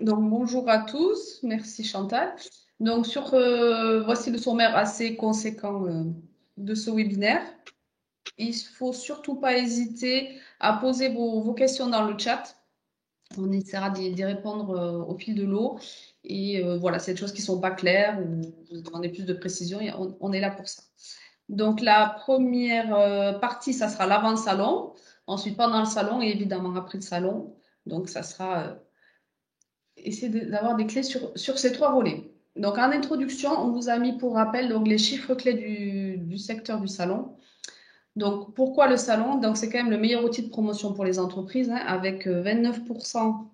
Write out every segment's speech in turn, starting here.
Donc, bonjour à tous. Merci Chantal. Donc, voici le sommaire assez conséquent de ce webinaire. Il ne faut surtout pas hésiter à poser vos questions dans le chat. On essaiera d'y répondre au fil de l'eau. Et voilà, c'est des choses qui ne sont pas claires ou vous demandez plus de précision, on est là pour ça. Donc, la première partie, ça sera l'avant-salon. Ensuite, pendant le salon et évidemment après le salon. Donc, ça sera essayer d'avoir des clés sur ces trois volets. Donc, en introduction, on vous a mis pour rappel donc, les chiffres clés du secteur du salon. Donc, pourquoi le salon? Donc, c'est quand même le meilleur outil de promotion pour les entreprises, hein, avec 29%,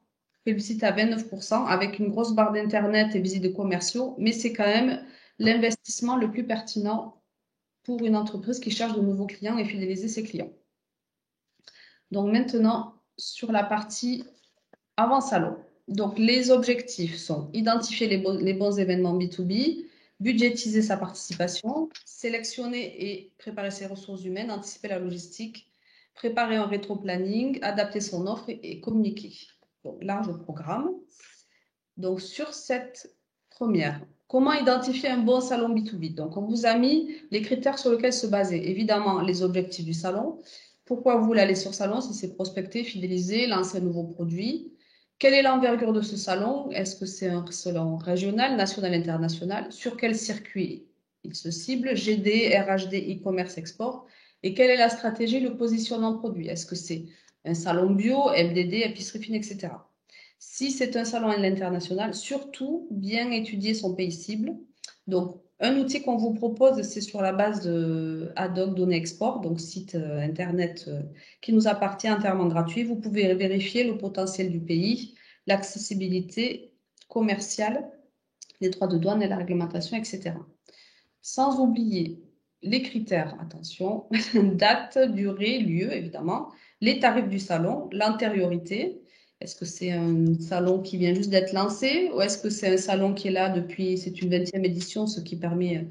publicité à 29%, avec une grosse barre d'Internet et visites de commerciaux, mais c'est quand même l'investissement le plus pertinent pour une entreprise qui cherche de nouveaux clients et fidéliser ses clients. Donc, maintenant, sur la partie avant salon. Donc, les objectifs sont identifier les bons événements B2B, budgétiser sa participation, sélectionner et préparer ses ressources humaines, anticiper la logistique, préparer un rétro-planning, adapter son offre et communiquer. Donc, large programme. Donc, sur cette première, comment identifier un bon salon B2B? Donc, on vous a mis les critères sur lesquels se baser. Évidemment, les objectifs du salon. Pourquoi vous voulez aller sur salon? Si c'est prospecter, fidéliser, lancer un nouveau produit. Quelle est l'envergure de ce salon? Est-ce que c'est un salon régional, national, international? Sur quel circuit il se cible? GD, RHD, e-commerce, export. Et quelle est la stratégie, le positionnement produit? Est-ce que c'est un salon bio, MDD, épicerie fine, etc. Si c'est un salon à l'international, surtout bien étudier son pays cible. Donc, un outil qu'on vous propose, c'est sur la base de Adobe Données Export, donc site internet qui nous appartient entièrement gratuit. Vous pouvez vérifier le potentiel du pays, l'accessibilité commerciale, les droits de douane et la réglementation, etc. Sans oublier les critères, attention, date, durée, lieu, évidemment, les tarifs du salon, l'antériorité. Est-ce que c'est un salon qui vient juste d'être lancé ou est-ce que c'est un salon qui est là depuis, c'est une 20e édition, ce qui permet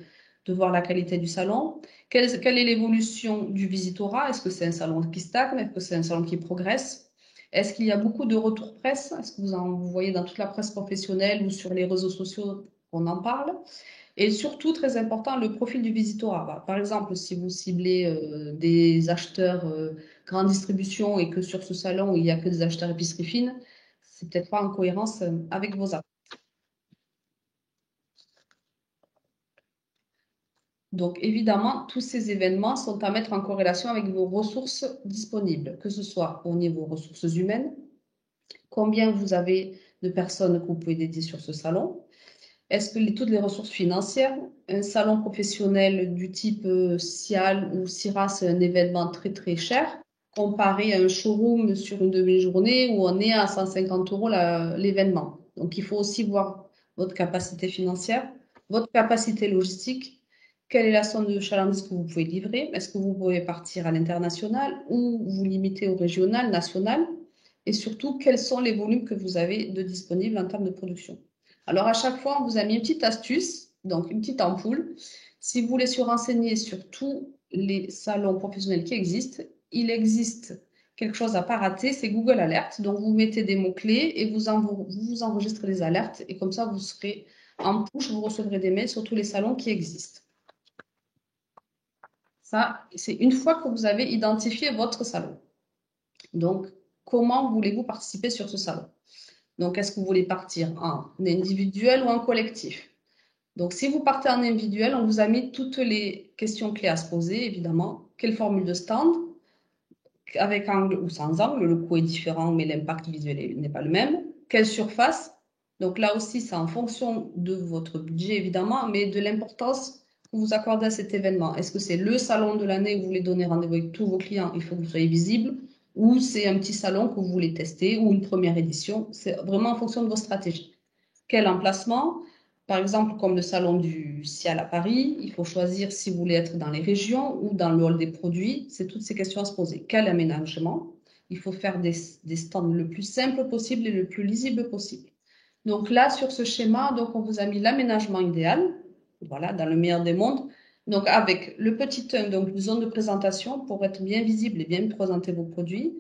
de voir la qualité du salon. Quelle est l'évolution du visitorat? Est-ce que c'est un salon qui stagne? Est-ce que c'est un salon qui progresse? Est-ce qu'il y a beaucoup de retours presse? Est-ce que vous voyez dans toute la presse professionnelle ou sur les réseaux sociaux qu'on en parle? Et surtout, très important, le profil du visitorat. Bah, par exemple, si vous ciblez des acheteurs grande distribution et que sur ce salon, il n'y a que des acheteurs épicerie fine, c'est peut-être pas en cohérence avec vos attentes. Donc, évidemment, tous ces événements sont à mettre en corrélation avec vos ressources disponibles, que ce soit au niveau ressources humaines, combien vous avez de personnes que vous pouvez dédier sur ce salon. Est-ce que toutes les ressources financières, un salon professionnel du type Cial ou CIRA, c'est un événement très très cher, comparé à un showroom sur une demi-journée où on est à 150 euros l'événement. Donc il faut aussi voir votre capacité financière, votre capacité logistique, quelle est la somme de chalandise que vous pouvez livrer, est-ce que vous pouvez partir à l'international ou vous limitez au régional, national, et surtout quels sont les volumes que vous avez de disponibles en termes de production. Alors, à chaque fois, on vous a mis une petite astuce, donc une petite ampoule. Si vous voulez se renseigner sur tous les salons professionnels qui existent, il existe quelque chose à pas rater, c'est Google Alert. Donc, vous mettez des mots-clés et vous enregistrez les alertes. Et comme ça, vous serez en push, vous recevrez des mails sur tous les salons qui existent. Ça, c'est une fois que vous avez identifié votre salon. Donc, comment voulez-vous participer sur ce salon? Donc, est-ce que vous voulez partir en individuel ou en collectif? Donc, si vous partez en individuel, on vous a mis toutes les questions clés à se poser, évidemment. Quelle formule de stand? Avec angle ou sans angle, le coût est différent, mais l'impact visuel n'est pas le même. Quelle surface? Donc là aussi, c'est en fonction de votre budget, évidemment, mais de l'importance que vous accordez à cet événement. Est-ce que c'est le salon de l'année où vous voulez donner rendez-vous avec tous vos clients? Il faut que vous soyez visible. Ou c'est un petit salon que vous voulez tester ou une première édition? C'est vraiment en fonction de vos stratégies. Quel emplacement? Par exemple, comme le salon du Cial à Paris, il faut choisir si vous voulez être dans les régions ou dans le hall des produits. C'est toutes ces questions à se poser. Quel aménagement? Il faut faire des stands le plus simple possible et le plus lisible possible. Donc là, sur ce schéma, donc on vous a mis l'aménagement idéal, voilà, dans le meilleur des mondes. Donc avec le petit 1, donc une zone de présentation pour être bien visible et bien présenter vos produits.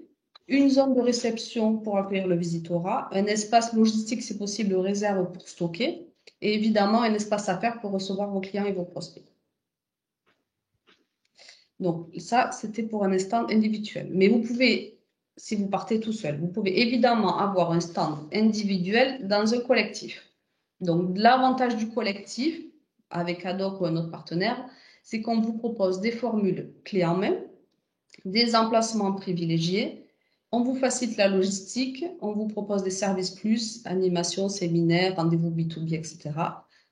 une zone de réception pour accueillir le visitorat, un espace logistique, si possible, de réserve pour stocker, et évidemment un espace affaires pour recevoir vos clients et vos prospects. Donc ça, c'était pour un stand individuel. Mais vous pouvez, si vous partez tout seul, vous pouvez évidemment avoir un stand individuel dans un collectif. Donc l'avantage du collectif, avec Adoc ou un autre partenaire, c'est qu'on vous propose des formules clés en main, des emplacements privilégiés, on vous facilite la logistique, on vous propose des services plus, animation, séminaires, rendez-vous B2B, etc.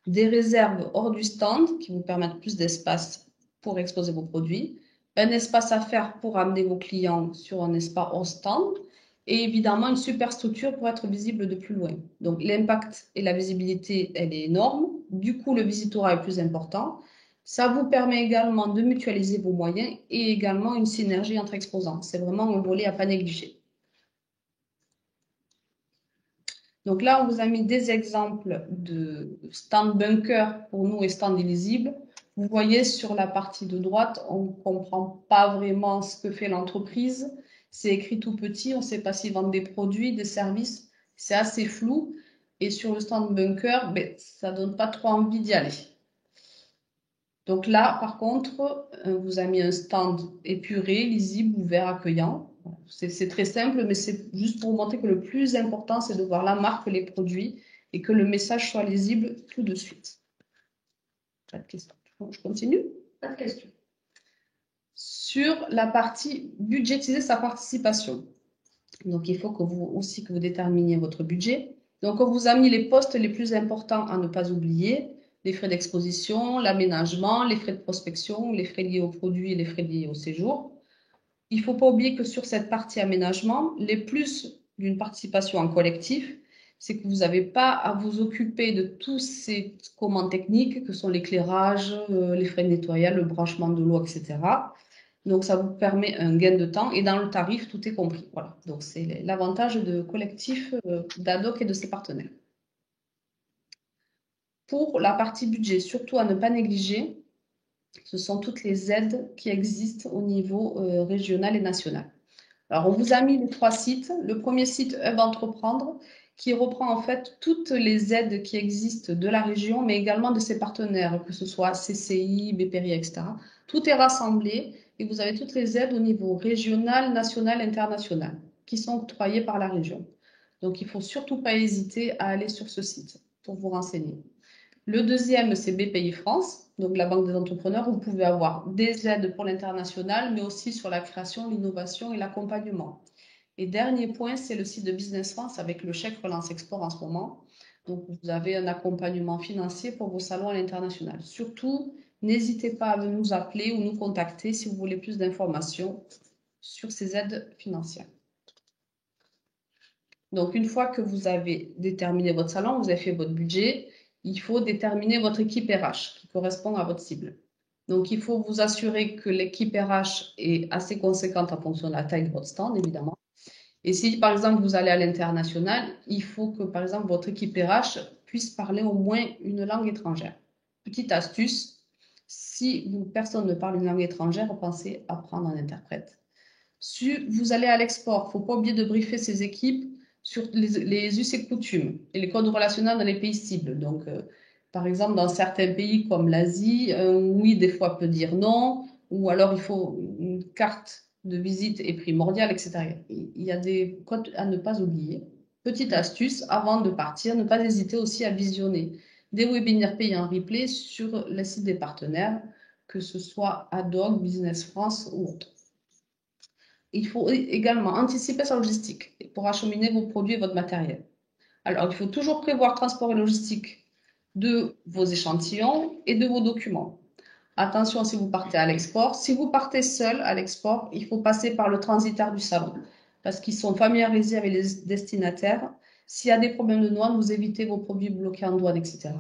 Des réserves hors du stand qui vous permettent plus d'espace pour exposer vos produits, un espace à faire pour amener vos clients sur un espace hors stand et évidemment une super structure pour être visible de plus loin. Donc l'impact et la visibilité, elle est énorme. Du coup, le visitorat est plus important. Ça vous permet également de mutualiser vos moyens et également une synergie entre exposants. C'est vraiment un volet à ne pas négliger. Donc là, on vous a mis des exemples de stand bunker pour nous et stand illisible. Vous voyez sur la partie de droite, on ne comprend pas vraiment ce que fait l'entreprise. C'est écrit tout petit, on ne sait pas s'ils vendent des produits, des services. C'est assez flou. Et sur le stand bunker, ben, ça ne donne pas trop envie d'y aller. Donc là, par contre, on vous a mis un stand épuré, lisible, ouvert, accueillant. C'est très simple, mais c'est juste pour vous montrer que le plus important, c'est de voir la marque, les produits et que le message soit lisible tout de suite. Pas de questions. Je continue? Pas de questions. Sur la partie budgétiser sa participation. Donc, il faut que vous déterminiez votre budget. Donc, on vous a mis les postes les plus importants à ne pas oublier. Les frais d'exposition, l'aménagement, les frais de prospection, les frais liés aux produits et les frais liés au séjour. Il ne faut pas oublier que sur cette partie aménagement, les plus d'une participation en collectif, c'est que vous n'avez pas à vous occuper de tous ces commandes techniques que sont l'éclairage, les frais de nettoyage, le branchement de l'eau, etc. Donc, ça vous permet un gain de temps et dans le tarif, tout est compris. Voilà. Donc, c'est l'avantage de collectif d'Adoc et de ses partenaires. Pour la partie budget, surtout à ne pas négliger, ce sont toutes les aides qui existent au niveau régional et national. Alors, on vous a mis les 3 sites. Le premier site, Hub Entreprendre, qui reprend en fait toutes les aides qui existent de la région, mais également de ses partenaires, que ce soit CCI, BPRI, etc. Tout est rassemblé et vous avez toutes les aides au niveau régional, national, international, qui sont octroyées par la région. Donc, il ne faut surtout pas hésiter à aller sur ce site pour vous renseigner. Le deuxième, c'est BPI France, donc la Banque des entrepreneurs. Vous pouvez avoir des aides pour l'international, mais aussi sur la création, l'innovation et l'accompagnement. Et dernier point, c'est le site de Business France avec le chèque Relance Export en ce moment. Donc, vous avez un accompagnement financier pour vos salons à l'international. Surtout, n'hésitez pas à nous appeler ou nous contacter si vous voulez plus d'informations sur ces aides financières. Donc, une fois que vous avez déterminé votre salon, vous avez fait votre budget, il faut déterminer votre équipe RH qui correspond à votre cible. Donc, il faut vous assurer que l'équipe RH est assez conséquente en fonction de la taille de votre stand, évidemment. Et si, par exemple, vous allez à l'international, il faut que, par exemple, votre équipe RH puisse parler au moins une langue étrangère. Petite astuce, si personne ne parle une langue étrangère, pensez à prendre un interprète. Si vous allez à l'export, il ne faut pas oublier de briefer ses équipes sur les us et coutumes et les codes relationnels dans les pays cibles. Donc, par exemple, dans certains pays comme l'Asie, oui, des fois peut dire non, ou alors il faut une carte de visite est primordiale, etc. Il y a des codes à ne pas oublier. Petite astuce, avant de partir, ne pas hésiter aussi à visionner des webinaires payants en replay sur le site des partenaires, que ce soit Adoc, Business France ou autre. Il faut également anticiper sa logistique pour acheminer vos produits et votre matériel. Alors, il faut toujours prévoir transport et logistique de vos échantillons et de vos documents. Attention si vous partez à l'export. Si vous partez seul à l'export, il faut passer par le transitaire du salon parce qu'ils sont familiarisés avec les destinataires. S'il y a des problèmes de douane, vous évitez vos produits bloqués en douane, etc.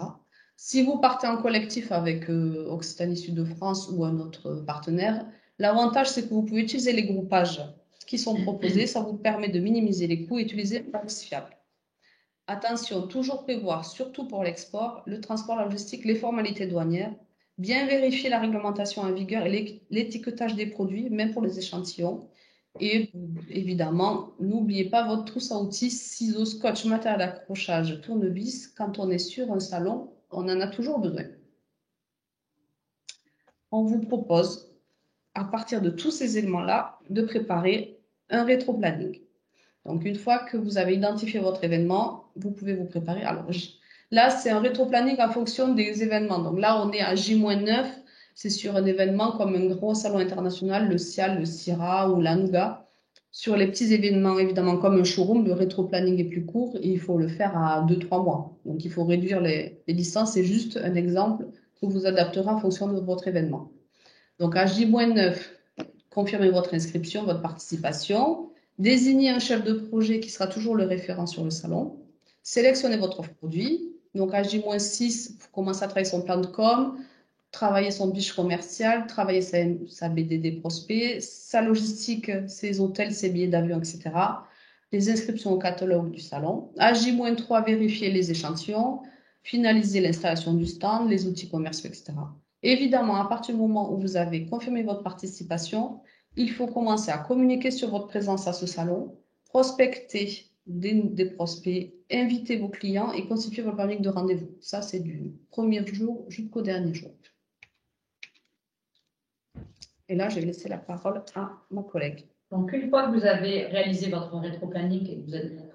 Si vous partez en collectif avec Occitanie Sud de France ou un autre partenaire, l'avantage, c'est que vous pouvez utiliser les groupages qui sont proposés. Ça vous permet de minimiser les coûts et utiliser le service fiable. Attention, toujours prévoir, surtout pour l'export, le transport, la logistique, les formalités douanières, bien vérifier la réglementation en vigueur et l'étiquetage des produits, même pour les échantillons, Et évidemment, n'oubliez pas votre trousse à outils, ciseaux, scotch, matériel d'accrochage, tournevis. Quand on est sur un salon, on en a toujours besoin. On vous propose, à partir de tous ces éléments-là, de préparer un rétro-planning. Donc, une fois que vous avez identifié votre événement, vous pouvez vous préparer. Alors, là, c'est un rétro-planning en fonction des événements. Donc là, on est à J-9. C'est sur un événement comme un gros salon international, le CIAL, le CIRA ou l'ANGA. Sur les petits événements, évidemment, comme un showroom, le rétro-planning est plus court et il faut le faire à 2-3 mois. Donc, il faut réduire les distances. C'est juste un exemple que vous adapterez en fonction de votre événement. Donc, à J-9, confirmez votre inscription, votre participation. Désignez un chef de projet qui sera toujours le référent sur le salon. Sélectionnez votre produit. Donc, à J-6, vous commencez à travailler son plan de com, travailler son biche commercial, travailler sa BDD prospect, sa logistique, ses hôtels, ses billets d'avion, etc. Les inscriptions au catalogue du salon. À J-3, vérifier les échantillons, finaliser l'installation du stand, les outils commerciaux, etc. Évidemment, à partir du moment où vous avez confirmé votre participation, il faut commencer à communiquer sur votre présence à ce salon, prospecter des prospects, inviter vos clients et constituer votre planning de rendez-vous. Ça, c'est du premier jour jusqu'au dernier jour. Et là, je vais laisser la parole à mon collègue. Donc, une fois que vous avez réalisé votre rétro-planning et que vous êtes donc,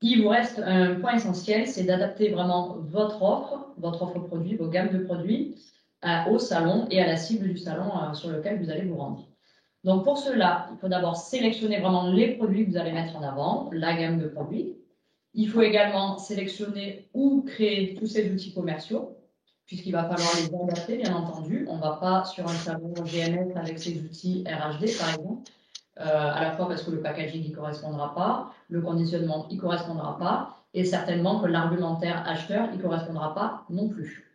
il vous reste un point essentiel, c'est d'adapter vraiment votre offre produit, vos gammes de produits au salon et à la cible du salon sur lequel vous allez vous rendre. Donc, pour cela, il faut d'abord sélectionner vraiment les produits que vous allez mettre en avant, la gamme de produits. Il faut également sélectionner ou créer tous ces outils commerciaux, puisqu'il va falloir les adapter, bien entendu. On ne va pas sur un salon GMS avec ces outils RHD, par exemple, à la fois parce que le packaging n'y correspondra pas, le conditionnement n'y correspondra pas, et certainement que l'argumentaire acheteur n'y correspondra pas non plus.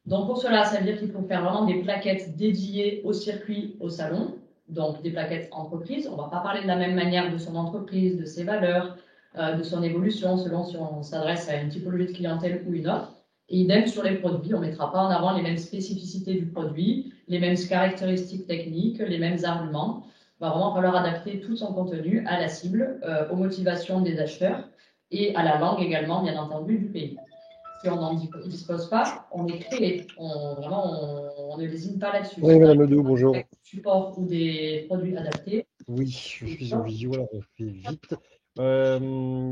Donc pour cela, ça veut dire qu'il faut faire vraiment des plaquettes dédiées au circuit, au salon, donc des plaquettes entreprises. On ne va pas parler de la même manière de son entreprise, de ses valeurs, de son évolution, selon si on s'adresse à une typologie de clientèle ou une autre. Et idem sur les produits, on ne mettra pas en avant les mêmes spécificités du produit, les mêmes caractéristiques techniques, les mêmes arguments. Il va vraiment falloir adapter tout son contenu à la cible, aux motivations des acheteurs et à la langue également, bien entendu, du pays. Si on n'en dispose pas, on est créé. On ne désigne pas là-dessus. Oui, Madame Ledoux, bonjour. Avec des supports ou des produits adaptés. Oui, je suis en visio, alors on fait vite.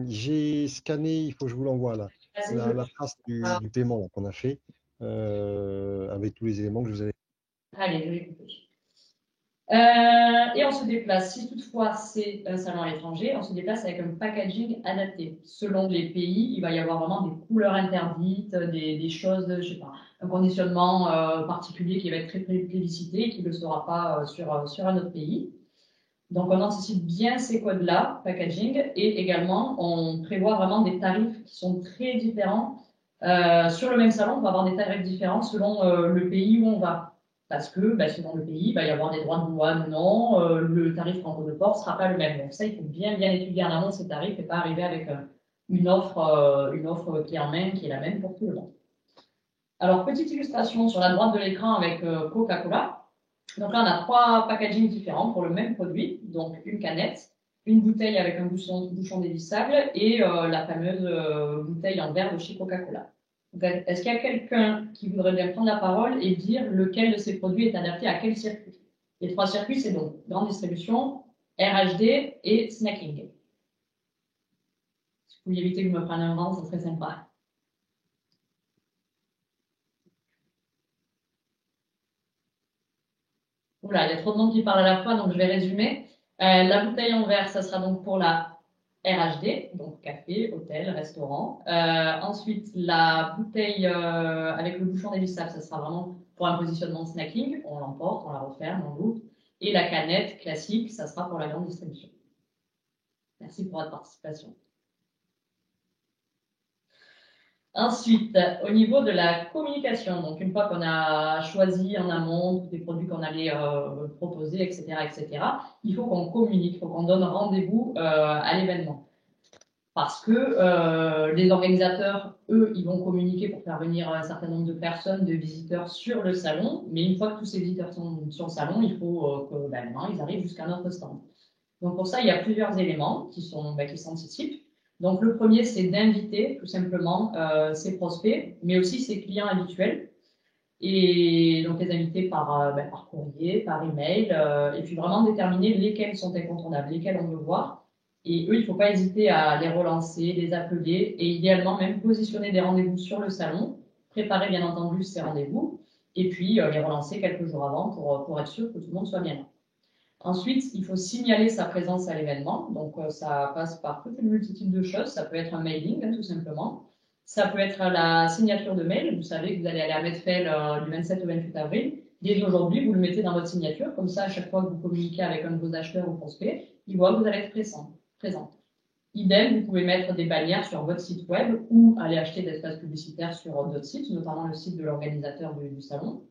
J'ai scanné, il faut que je vous l'envoie là, la trace du paiement qu'on a fait, avec tous les éléments que je vous avais. Allez, je vais couper. Et on se déplace, si toutefois c'est un salon à l'étranger, on se déplace avec un packaging adapté. Selon les pays, il va y avoir vraiment des couleurs interdites, des choses, je sais pas, un conditionnement particulier qui va être très plébiscité et qui ne le sera pas sur un autre pays. Donc, on anticipe bien ces codes-là, packaging, et également, on prévoit vraiment des tarifs qui sont très différents. Sur le même salon, on va avoir des tarifs différents selon le pays où on va. Parce que selon le pays, il va y avoir des droits de douane ou non, le tarif franco de port ne sera pas le même. Donc ça, il faut bien étudier en amont ces tarifs et pas arriver avec une offre clé en main qui est la même pour tout le monde. Alors, petite illustration sur la droite de l'écran avec Coca-Cola. Donc là, on a 3 packagings différents pour le même produit. Donc, une canette, une bouteille avec un bouchon dévissable et la fameuse bouteille en verre de chez Coca-Cola. Est-ce qu'il y a quelqu'un qui voudrait bien prendre la parole et dire lequel de ces produits est adapté à quel circuit? Les 3 circuits, c'est donc grande distribution, RHD et snacking. Si vous pouviez éviter que je me prenne un vent, ça serait sympa. Oula, il y a trop de monde qui parle à la fois, donc je vais résumer. La bouteille en verre, ça sera donc pour la RHD, donc café, hôtel, restaurant. Ensuite, la bouteille avec le bouchon dévissable, ça sera vraiment pour un positionnement snacking. On l'emporte, on la referme, on l'ouvre. Et la canette classique, ça sera pour la grande distribution. Merci pour votre participation. Ensuite, au niveau de la communication, donc une fois qu'on a choisi en amont tous les produits qu'on allait proposer, etc., il faut qu'on communique, il faut qu'on donne rendez-vous à l'événement. parce que les organisateurs, eux, ils vont communiquer pour faire venir un certain nombre de personnes, de visiteurs sur le salon, mais une fois que tous ces visiteurs sont sur le salon, il faut que maintenant ils arrivent jusqu'à notre stand. Donc pour ça, il y a plusieurs éléments qui sont de ce type. Donc le premier, c'est d'inviter tout simplement ses prospects, mais aussi ses clients habituels, et donc les inviter par courrier, par email, et puis vraiment déterminer lesquels sont incontournables, lesquels on veut voir. Et eux, il ne faut pas hésiter à les relancer, les appeler, et idéalement même positionner des rendez-vous sur le salon, préparer bien entendu ces rendez-vous, et puis les relancer quelques jours avant pour être sûr que tout le monde soit bien là. Ensuite, il faut signaler sa présence à l'événement. Donc, ça passe par toute une multitude de choses. Ça peut être un mailing, tout simplement. Ça peut être la signature de mail. Vous savez que vous allez aller à Medfel du 27 au 28 avril. Dès aujourd'hui, vous le mettez dans votre signature. Comme ça, à chaque fois que vous communiquez avec un de vos acheteurs ou prospects, il voit que vous allez être présent. Idem, vous pouvez mettre des bannières sur votre site web ou aller acheter des espaces publicitaires sur d'autres sites, notamment le site de l'organisateur du salon.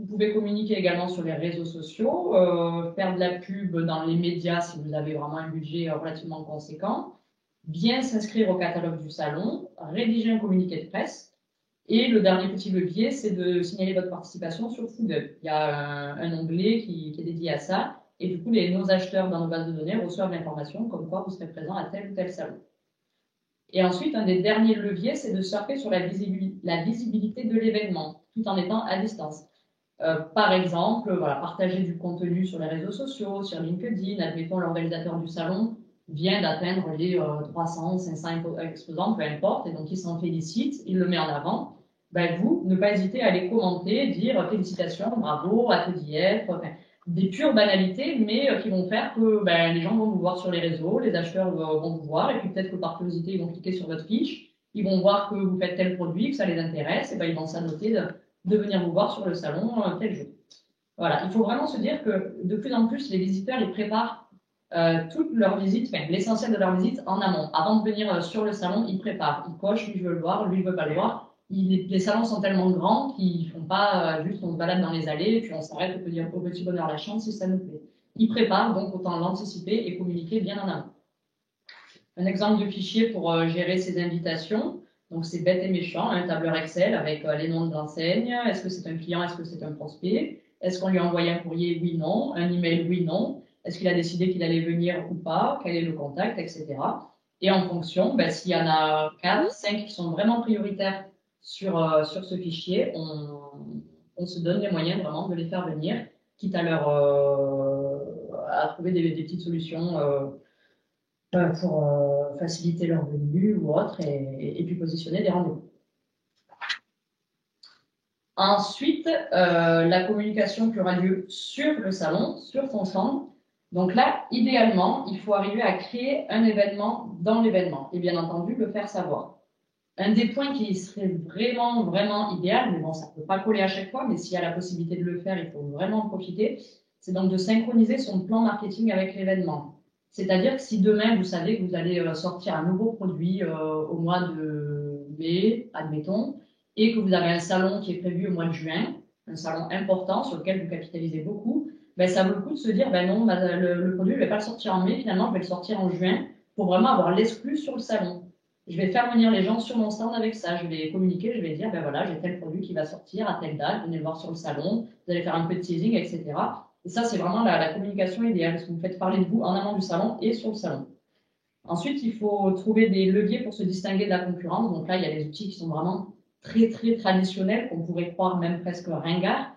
Vous pouvez communiquer également sur les réseaux sociaux, faire de la pub dans les médias si vous avez vraiment un budget relativement conséquent, bien s'inscrire au catalogue du salon, rédiger un communiqué de presse. Et le dernier petit levier, c'est de signaler votre participation sur Foodhub. Il y a un onglet qui est dédié à ça. Et du coup, nos acheteurs dans nos bases de données reçoivent l'information comme quoi vous serez présent à tel ou tel salon. Et ensuite, un des derniers leviers, c'est de surfer sur la visibilité de l'événement, tout en étant à distance. Par exemple, partager du contenu sur les réseaux sociaux, sur LinkedIn. Admettons, l'organisateur du salon vient d'atteindre les 300, 500 exposants, peu importe, et donc il s'en félicite, il le met en avant. Vous, ne pas hésiter à les commenter, dire félicitations, bravo, à TDF, des pures banalités, mais qui vont faire que les gens vont vous voir sur les réseaux, les acheteurs vont vous voir, et puis peut-être que par curiosité, ils vont cliquer sur votre fiche, ils vont voir que vous faites tel produit, que ça les intéresse, et ils vont s'annoter de venir vous voir sur le salon tel jour. Voilà, il faut vraiment se dire que de plus en plus, les visiteurs, ils préparent toute leur visite, l'essentiel de leur visite en amont. Avant de venir sur le salon, ils préparent, ils cochent, lui je veux le voir, lui je veux pas le voir. Les salons sont tellement grands qu'ils font pas juste on se balade dans les allées et puis on s'arrête et peut dire au petit bonheur la chance si ça nous plaît. Ils préparent, donc autant l'anticiper et communiquer bien en amont. Un exemple de fichier pour gérer ces invitations. Donc, c'est bête et méchant, un tableur Excel avec les noms de l'enseigne. Est-ce que c'est un client? Est-ce que c'est un prospect? Est-ce qu'on lui a envoyé un courrier? Oui, non. Un email? Oui, non. Est-ce qu'il a décidé qu'il allait venir ou pas? Quel est le contact, etc. Et en fonction, s'il y en a 4, 5 qui sont vraiment prioritaires sur ce fichier, on se donne les moyens vraiment de les faire venir, quitte à leur à trouver des petites solutions pour faciliter leur venue ou autre, et puis positionner des rendez-vous. Ensuite, la communication qui aura lieu sur le salon, sur ton stand. Donc là, idéalement, il faut arriver à créer un événement dans l'événement et bien entendu le faire savoir. Un des points qui serait vraiment, vraiment idéal, mais bon, ça ne peut pas coller à chaque fois, mais s'il y a la possibilité de le faire, il faut vraiment en profiter, c'est donc de synchroniser son plan marketing avec l'événement. C'est-à-dire que si demain, vous savez que vous allez sortir un nouveau produit au mois de mai, admettons, et que vous avez un salon qui est prévu au mois de juin, un salon important sur lequel vous capitalisez beaucoup, ça vaut le coup de se dire, non, le produit, je ne vais pas le sortir en mai, finalement, je vais le sortir en juin pour vraiment avoir l'exclus sur le salon. Je vais faire venir les gens sur mon stand avec ça. Je vais communiquer, je vais dire, voilà, j'ai tel produit qui va sortir à telle date, venez le voir sur le salon, vous allez faire un peu de teasing, etc. Et ça, c'est vraiment la communication idéale, parce que vous faites parler de vous en amont du salon et sur le salon. Ensuite, il faut trouver des leviers pour se distinguer de la concurrence. Donc là, il y a des outils qui sont vraiment très, très traditionnels, qu'on pourrait croire même presque ringards,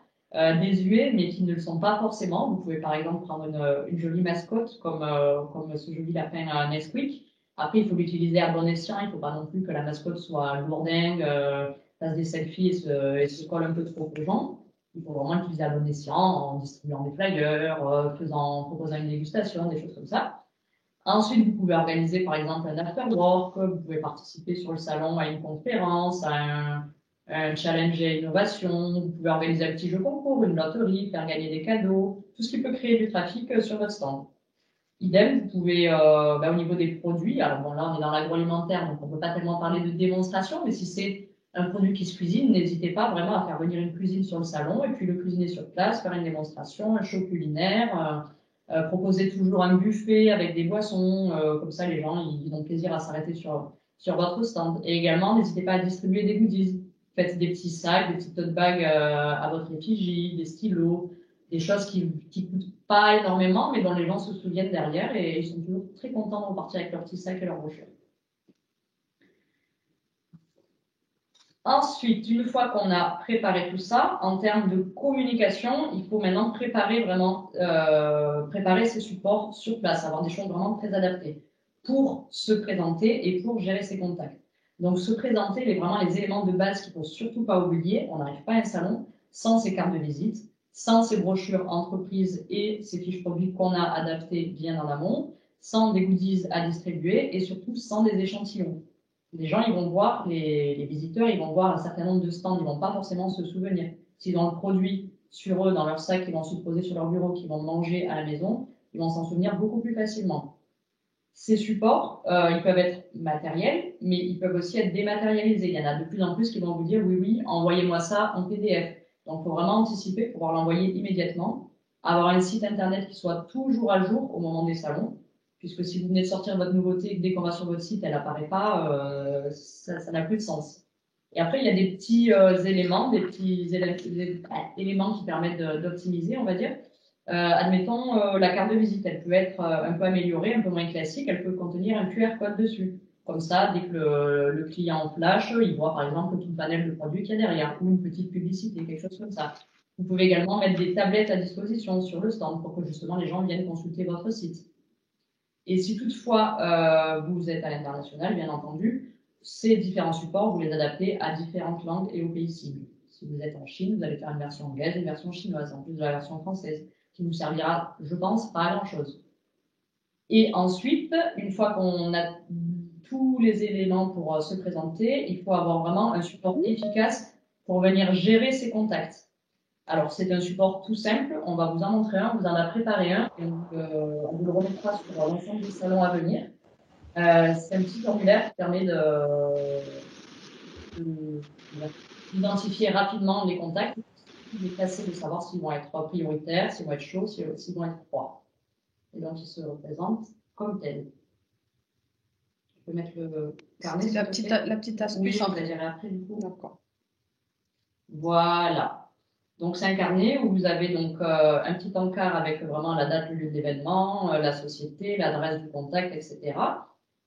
désuets, mais qui ne le sont pas forcément. Vous pouvez par exemple prendre une jolie mascotte, comme ce joli lapin Nesquik. Après, il faut l'utiliser à bon escient. Il ne faut pas non plus que la mascotte soit lourdingue, fasse des selfies et se colle un peu trop aux gens. Il faut vraiment l'utiliser à bon escient en distribuant des flyers, proposant une dégustation, des choses comme ça. Ensuite, vous pouvez organiser par exemple un after-work, vous pouvez participer sur le salon à une conférence, à un challenge et innovation, vous pouvez organiser un petit jeu concours, une loterie, faire gagner des cadeaux, tout ce qui peut créer du trafic sur votre stand. Idem, vous pouvez, au niveau des produits, alors bon, là on est dans l'agroalimentaire, donc on ne peut pas tellement parler de démonstration, mais si c'est un produit qui se cuisine, n'hésitez pas vraiment à faire venir une cuisine sur le salon et puis le cuisiner sur place, faire une démonstration, un show culinaire, Proposez toujours un buffet avec des boissons, comme ça les gens ils ont plaisir à s'arrêter sur votre stand. Et également, n'hésitez pas à distribuer des goodies. Faites des petits sacs, des petites tote bags à votre effigie, des stylos, des choses qui coûtent pas énormément, mais dont les gens se souviennent derrière et ils sont toujours très contents de repartir avec leur petit sac et leur brochure. Ensuite, une fois qu'on a préparé tout ça, en termes de communication, il faut maintenant préparer ces supports sur place, avoir des choses vraiment très adaptées pour se présenter et pour gérer ses contacts. Donc, se présenter, vraiment les éléments de base qu'il ne faut surtout pas oublier. On n'arrive pas à un salon sans ses cartes de visite, sans ses brochures entreprises et ses fiches produits qu'on a adaptées bien en amont, sans des goodies à distribuer et surtout sans des échantillons. Les gens, ils vont voir, les visiteurs, ils vont voir un certain nombre de stands, ils vont pas forcément se souvenir. S'ils ont le produit sur eux, dans leur sac, qu'ils vont se poser sur leur bureau, qu'ils vont manger à la maison, ils vont s'en souvenir beaucoup plus facilement. Ces supports, ils peuvent être matériels, mais ils peuvent aussi être dématérialisés. Il y en a de plus en plus qui vont vous dire, oui, envoyez-moi ça en PDF. Donc, il faut vraiment anticiper pour pouvoir l'envoyer immédiatement, avoir un site internet qui soit toujours à jour au moment des salons, puisque si vous venez de sortir votre nouveauté, dès qu'on va sur votre site, elle n'apparaît pas, ça n'a plus de sens. Et après, il y a des petits éléments, éléments qui permettent d'optimiser, on va dire. Admettons, la carte de visite, elle peut être un peu améliorée, un peu moins classique, elle peut contenir un QR code dessus. Comme ça, dès que le client flash, il voit par exemple tout le panel de produits qu'il y a derrière, ou une petite publicité, quelque chose comme ça. Vous pouvez également mettre des tablettes à disposition sur le stand pour que justement les gens viennent consulter votre site. Et si toutefois vous êtes à l'international, bien entendu, ces différents supports, vous les adaptez à différentes langues et aux pays cibles. Si vous êtes en Chine, vous allez faire une version anglaise et une version chinoise, en plus de la version française, qui vous servira, je pense, pas à grand-chose. Et ensuite, une fois qu'on a tous les éléments pour se présenter, il faut avoir vraiment un support efficace pour venir gérer ses contacts. Alors, c'est un support tout simple. On va vous en montrer un. On vous en a préparé un. Et on vous le remettra sur l'ensemble des salons à venir. C'est un petit formulaire qui permet d'identifier rapidement les contacts, de savoir s'ils vont être prioritaires, s'ils vont être chauds, s'ils vont être froids. Et donc, ils se représentent comme tels. Je peux mettre le carnet. C'est la petite astuce. Oui, je vous la dirai après du coup. D'accord. Voilà. Donc, c'est un carnet où vous avez donc un petit encart avec vraiment la date, le lieu de l'événement, la société, l'adresse du contact, etc.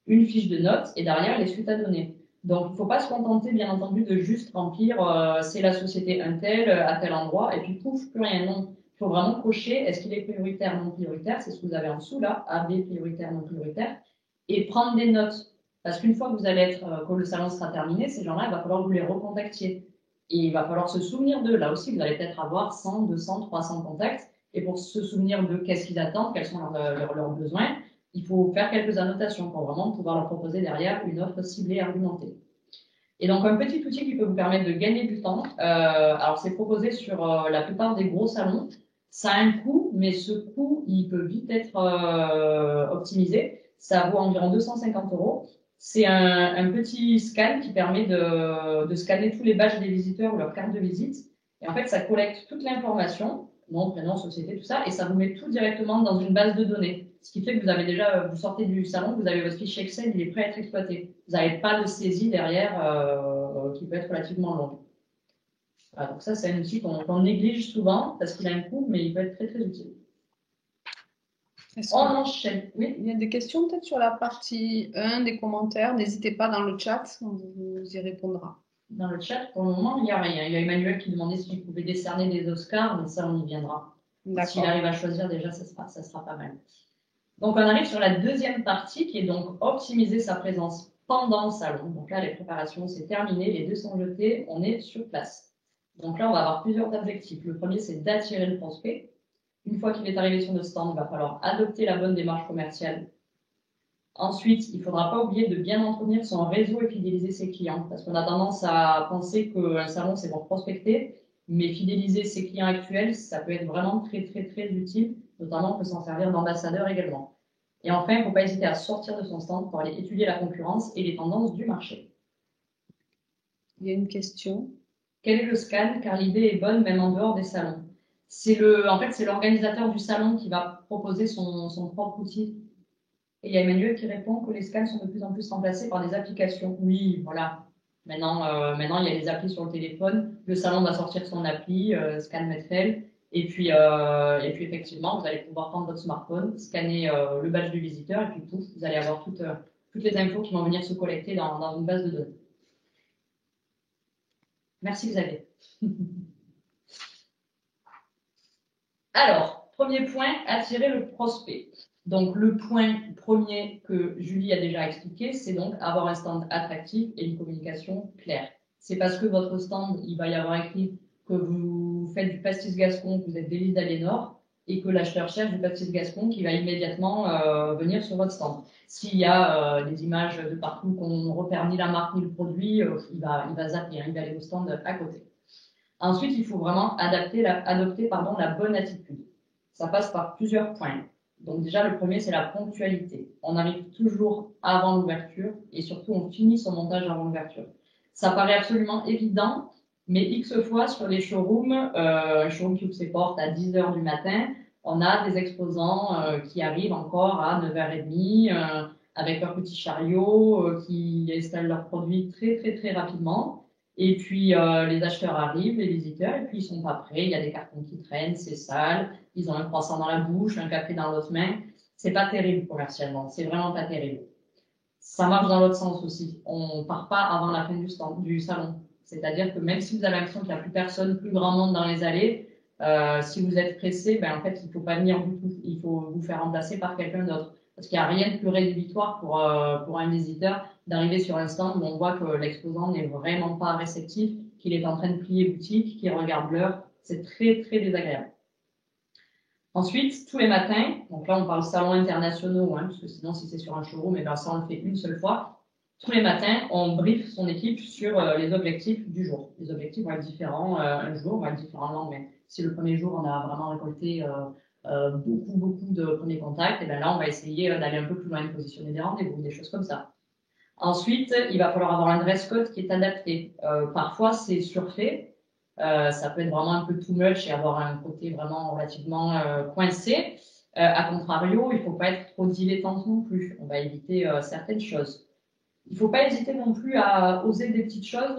Une fiche de notes et derrière les suites à donner. Donc, il ne faut pas se contenter, bien entendu, de juste remplir c'est la société Intel à tel endroit et puis pouf, plus rien. Non, il faut vraiment cocher est-ce qu'il est prioritaire, non prioritaire. C'est ce que vous avez en dessous là, A, B, prioritaire, non prioritaire. Et prendre des notes. Parce qu'une fois que vous allez être, quand le salon sera terminé, ces gens-là, il va falloir que vous les recontactiez. Et il va falloir se souvenir d'eux. Là aussi, vous allez peut-être avoir 100, 200, 300 contacts. Et pour se souvenir de qu'est-ce qu'ils attendent, quels sont leurs besoins, il faut faire quelques annotations pour vraiment pouvoir leur proposer derrière une offre ciblée et argumentée. Et donc, un petit outil qui peut vous permettre de gagner du temps, alors c'est proposé sur la plupart des gros salons. Ça a un coût, mais ce coût, il peut vite être optimisé. Ça vaut environ 250 €. C'est un petit scan qui permet de scanner tous les badges des visiteurs ou leurs cartes de visite. Et en fait, ça collecte toute l'information, nom, prénom, société, tout ça, et ça vous met tout directement dans une base de données. Ce qui fait que vous avez déjà, vous sortez du salon, vous avez votre fichier Excel, il est prêt à être exploité. Vous n'avez pas de saisie derrière qui peut être relativement longue. Voilà, donc ça, c'est un outil qu'on néglige souvent parce qu'il a un coût, mais il peut être très, très utile. On enchaîne. Oui. Il y a des questions peut-être sur la partie 1 des commentaires. N'hésitez pas dans le chat, on vous y répondra. Dans le chat, pour le moment, il n'y a rien. Il y a Emmanuel qui demandait s'il pouvait décerner des Oscars, mais ça, on y viendra. S'il arrive à choisir, déjà, ça sera pas mal. Donc, on arrive sur la deuxième partie qui est donc optimiser sa présence pendant le salon. Donc là, les préparations, c'est terminé, les deux sont jetés, on est sur place. Donc là, on va avoir plusieurs objectifs. Le premier, c'est d'attirer le prospect. Une fois qu'il est arrivé sur notre stand, il va falloir adopter la bonne démarche commerciale. Ensuite, il ne faudra pas oublier de bien entretenir son réseau et fidéliser ses clients. Parce qu'on a tendance à penser qu'un salon, c'est pour prospecter. Mais fidéliser ses clients actuels, ça peut être vraiment très, très, très utile. Notamment, on peut s'en servir d'ambassadeur également. Et enfin, il ne faut pas hésiter à sortir de son stand pour aller étudier la concurrence et les tendances du marché. Il y a une question. Quel est le scan? Car l'idée est bonne même en dehors des salons. En fait, c'est l'organisateur du salon qui va proposer son propre outil. Et il y a Emmanuel qui répond que les scans sont de plus en plus remplacés par des applications. Oui, voilà. Maintenant, il y a des applis sur le téléphone. Le salon va sortir son appli, Scan Medfel. Et puis effectivement, vous allez pouvoir prendre votre smartphone, scanner le badge du visiteur, et puis pouf, vous allez avoir toutes les infos qui vont venir se collecter dans une base de données. Merci Xavier. Alors, premier point, attirer le prospect. Donc, le point premier que Julie a déjà expliqué, c'est donc avoir un stand attractif et une communication claire. C'est parce que votre stand, il va y avoir écrit que vous faites du pastis gascon, que vous êtes Délices d'Aliénor, et que l'acheteur cherche du pastis gascon qui va immédiatement venir sur votre stand. S'il y a des images de partout qu'on ne repère ni la marque ni le produit, il va zapper, hein, il va aller au stand à côté. Ensuite, il faut vraiment adopter la bonne attitude. Ça passe par plusieurs points. Donc déjà, le premier, c'est la ponctualité. On arrive toujours avant l'ouverture et surtout, on finit son montage avant l'ouverture. Ça paraît absolument évident, mais X fois sur les showrooms, un showroom qui ouvre ses portes à 10 h du matin, on a des exposants qui arrivent encore à 9 h 30 avec leur petit chariot, qui installent leurs produits très, très, très rapidement. Et puis, les acheteurs arrivent, les visiteurs, et puis ils sont pas prêts. Il y a des cartons qui traînent, c'est sale. Ils ont un croissant dans la bouche, un café dans l'autre main. C'est pas terrible commercialement. C'est vraiment pas terrible. Ça marche dans l'autre sens aussi. On part pas avant la fin du salon. C'est-à-dire que même si vous avez l'impression qu'il n'y a plus personne, plus grand monde dans les allées, si vous êtes pressé, ben, en fait, il faut pas venir du tout. Il faut vous faire remplacer par quelqu'un d'autre. Parce qu'il n'y a rien de plus rédhibitoire pour un visiteur d'arriver sur un stand où on voit que l'exposant n'est vraiment pas réceptif, qu'il est en train de plier boutique, qu'il regarde l'heure. C'est très, très désagréable. Ensuite, tous les matins, donc là on parle salons internationaux, hein, parce que sinon si c'est sur un showroom, ben, ça on le fait une seule fois. Tous les matins, on briefe son équipe sur les objectifs du jour. Les objectifs vont être différents un jour, vont être différents le lendemain. Si le premier jour on a vraiment récolté beaucoup de premiers contacts, et bien là on va essayer d'aller un peu plus loin, de positionner des rendez-vous, des choses comme ça. Ensuite, il va falloir avoir un dress code qui est adapté. Parfois c'est surfait. Ça peut être vraiment un peu too much et avoir un côté vraiment relativement coincé. À contrario, il ne faut pas être trop dilettante non plus. On va éviter certaines choses. Il ne faut pas hésiter non plus à oser des petites choses.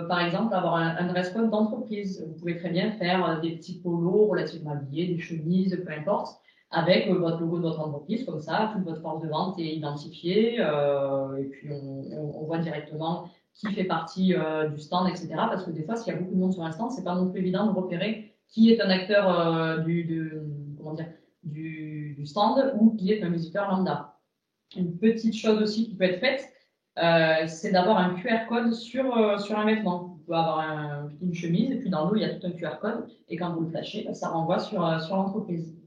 Par exemple, avoir un dress code d'entreprise. Vous pouvez très bien faire des petits polos relativement habillés, des chemises, peu importe, avec votre logo de votre entreprise. Comme ça, toute votre force de vente est identifiée. Et puis, on voit directement qui fait partie du stand, etc. Parce que des fois, s'il y a beaucoup de monde sur un stand, c'est pas non plus évident de repérer qui est un acteur du stand ou qui est un visiteur lambda. Une petite chose aussi qui peut être faite, c'est d'avoir un QR code sur un vêtement. Vous pouvez avoir une chemise et puis dans l'eau, il y a tout un QR code et quand vous le flashez, ça renvoie sur l'entreprise.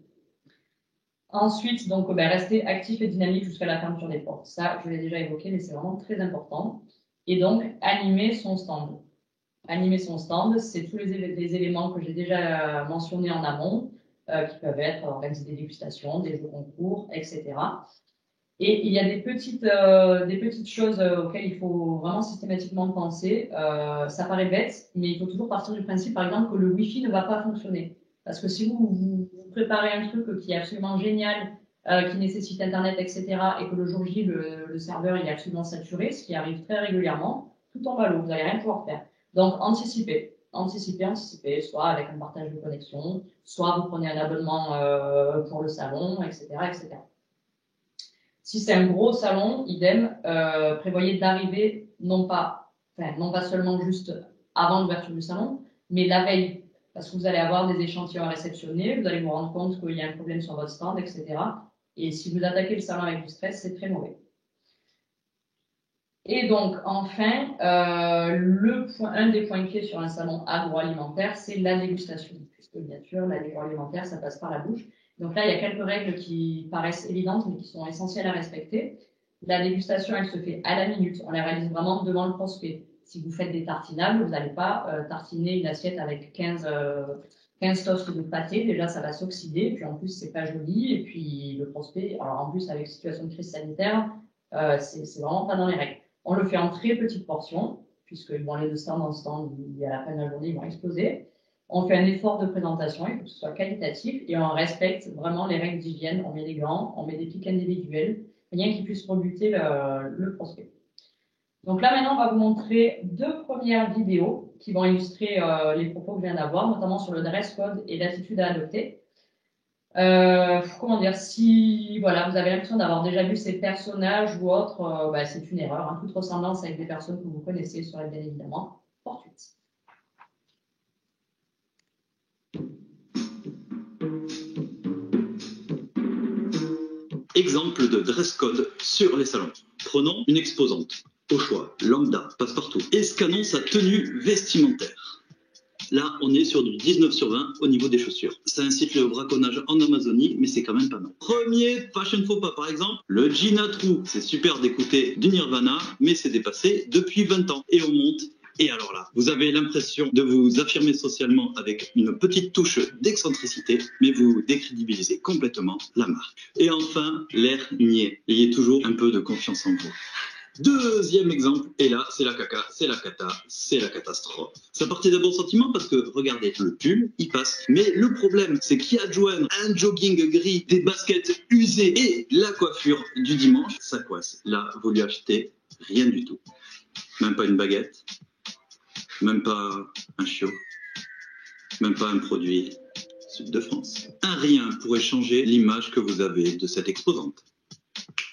Ensuite, donc, rester actif et dynamique jusqu'à la fermeture des portes. Ça, je l'ai déjà évoqué, mais c'est vraiment très important. Et donc, animer son stand. Animer son stand, c'est tous les éléments que j'ai déjà mentionnés en amont, qui peuvent être organiser des dégustations, des jeux concours, etc. Et il y a des petites choses auxquelles il faut vraiment systématiquement penser. Ça paraît bête, mais il faut toujours partir du principe, par exemple, que le Wi-Fi ne va pas fonctionner. Parce que si vous préparez un truc qui est absolument génial, qui nécessite Internet, etc., et que le jour J, le serveur il est absolument saturé, ce qui arrive très régulièrement, tout tombe à l'eau, vous n'allez rien pouvoir faire. Donc, anticipez, soit avec un partage de connexion, soit vous prenez un abonnement pour le salon, etc., etc. Si c'est un gros salon, idem, prévoyez d'arriver non pas seulement juste avant l'ouverture du salon, mais la veille, parce que vous allez avoir des échantillons à réceptionner, vous allez vous rendre compte qu'il y a un problème sur votre stand, etc. Et si vous attaquez le salon avec du stress, c'est très mauvais. Et donc, enfin, un des points clés sur un salon agroalimentaire, c'est la dégustation. Puisque bien sûr, l'agroalimentaire, ça passe par la bouche. Donc là, il y a quelques règles qui paraissent évidentes, mais qui sont essentielles à respecter. La dégustation, elle se fait à la minute. On la réalise vraiment devant le prospect. Si vous faites des tartinables, vous n'allez pas tartiner une assiette avec 15 toasts de pâté. Déjà, ça va s'oxyder. Puis en plus, c'est pas joli. Et puis le prospect, alors en plus, avec situation de crise sanitaire, c'est vraiment pas dans les règles. On le fait en très petites portions, puisqu'ils vont aller de stand en stand, et à la fin de la journée, ils vont exploser. On fait un effort de présentation, il faut que ce soit qualitatif et on respecte vraiment les règles d'hygiène. On met des gants, on met des pics individuels, rien qui puisse rebuter le prospect. Donc là, maintenant, on va vous montrer 2 premières vidéos qui vont illustrer les propos que je viens d'avoir, notamment sur le dress code et l'attitude à adopter. Comment dire, si voilà, vous avez l'impression d'avoir déjà vu ces personnages ou autres, c'est une erreur. Hein. Toute ressemblance avec des personnes que vous connaissez serait bien évidemment fortuite. Exemple de dress code sur les salons. Prenons une exposante, au choix, lambda, passe-partout, et scannons sa tenue vestimentaire. Là, on est sur du 19 sur 20 au niveau des chaussures. Ça incite le braconnage en Amazonie, mais c'est quand même pas mal. Premier fashion faux pas, par exemple, le jean à trous. C'est super d'écouter du Nirvana, mais c'est dépassé depuis 20 ans. Et on monte. Et alors là, vous avez l'impression de vous affirmer socialement avec une petite touche d'excentricité, mais vous décrédibilisez complètement la marque. Et enfin, l'air niais. Ayez toujours un peu de confiance en vous. Deuxième exemple, et là, c'est la caca, c'est la cata, c'est la catastrophe. Ça partait d'un bon sentiment parce que, regardez, le pull, il passe. Mais le problème, c'est qu'y adjoindre un jogging gris, des baskets usées et la coiffure du dimanche, ça coince. Là, vous lui achetez rien du tout. Même pas une baguette, même pas un chiot, même pas un produit Sud de France. Un rien pourrait changer l'image que vous avez de cette exposante.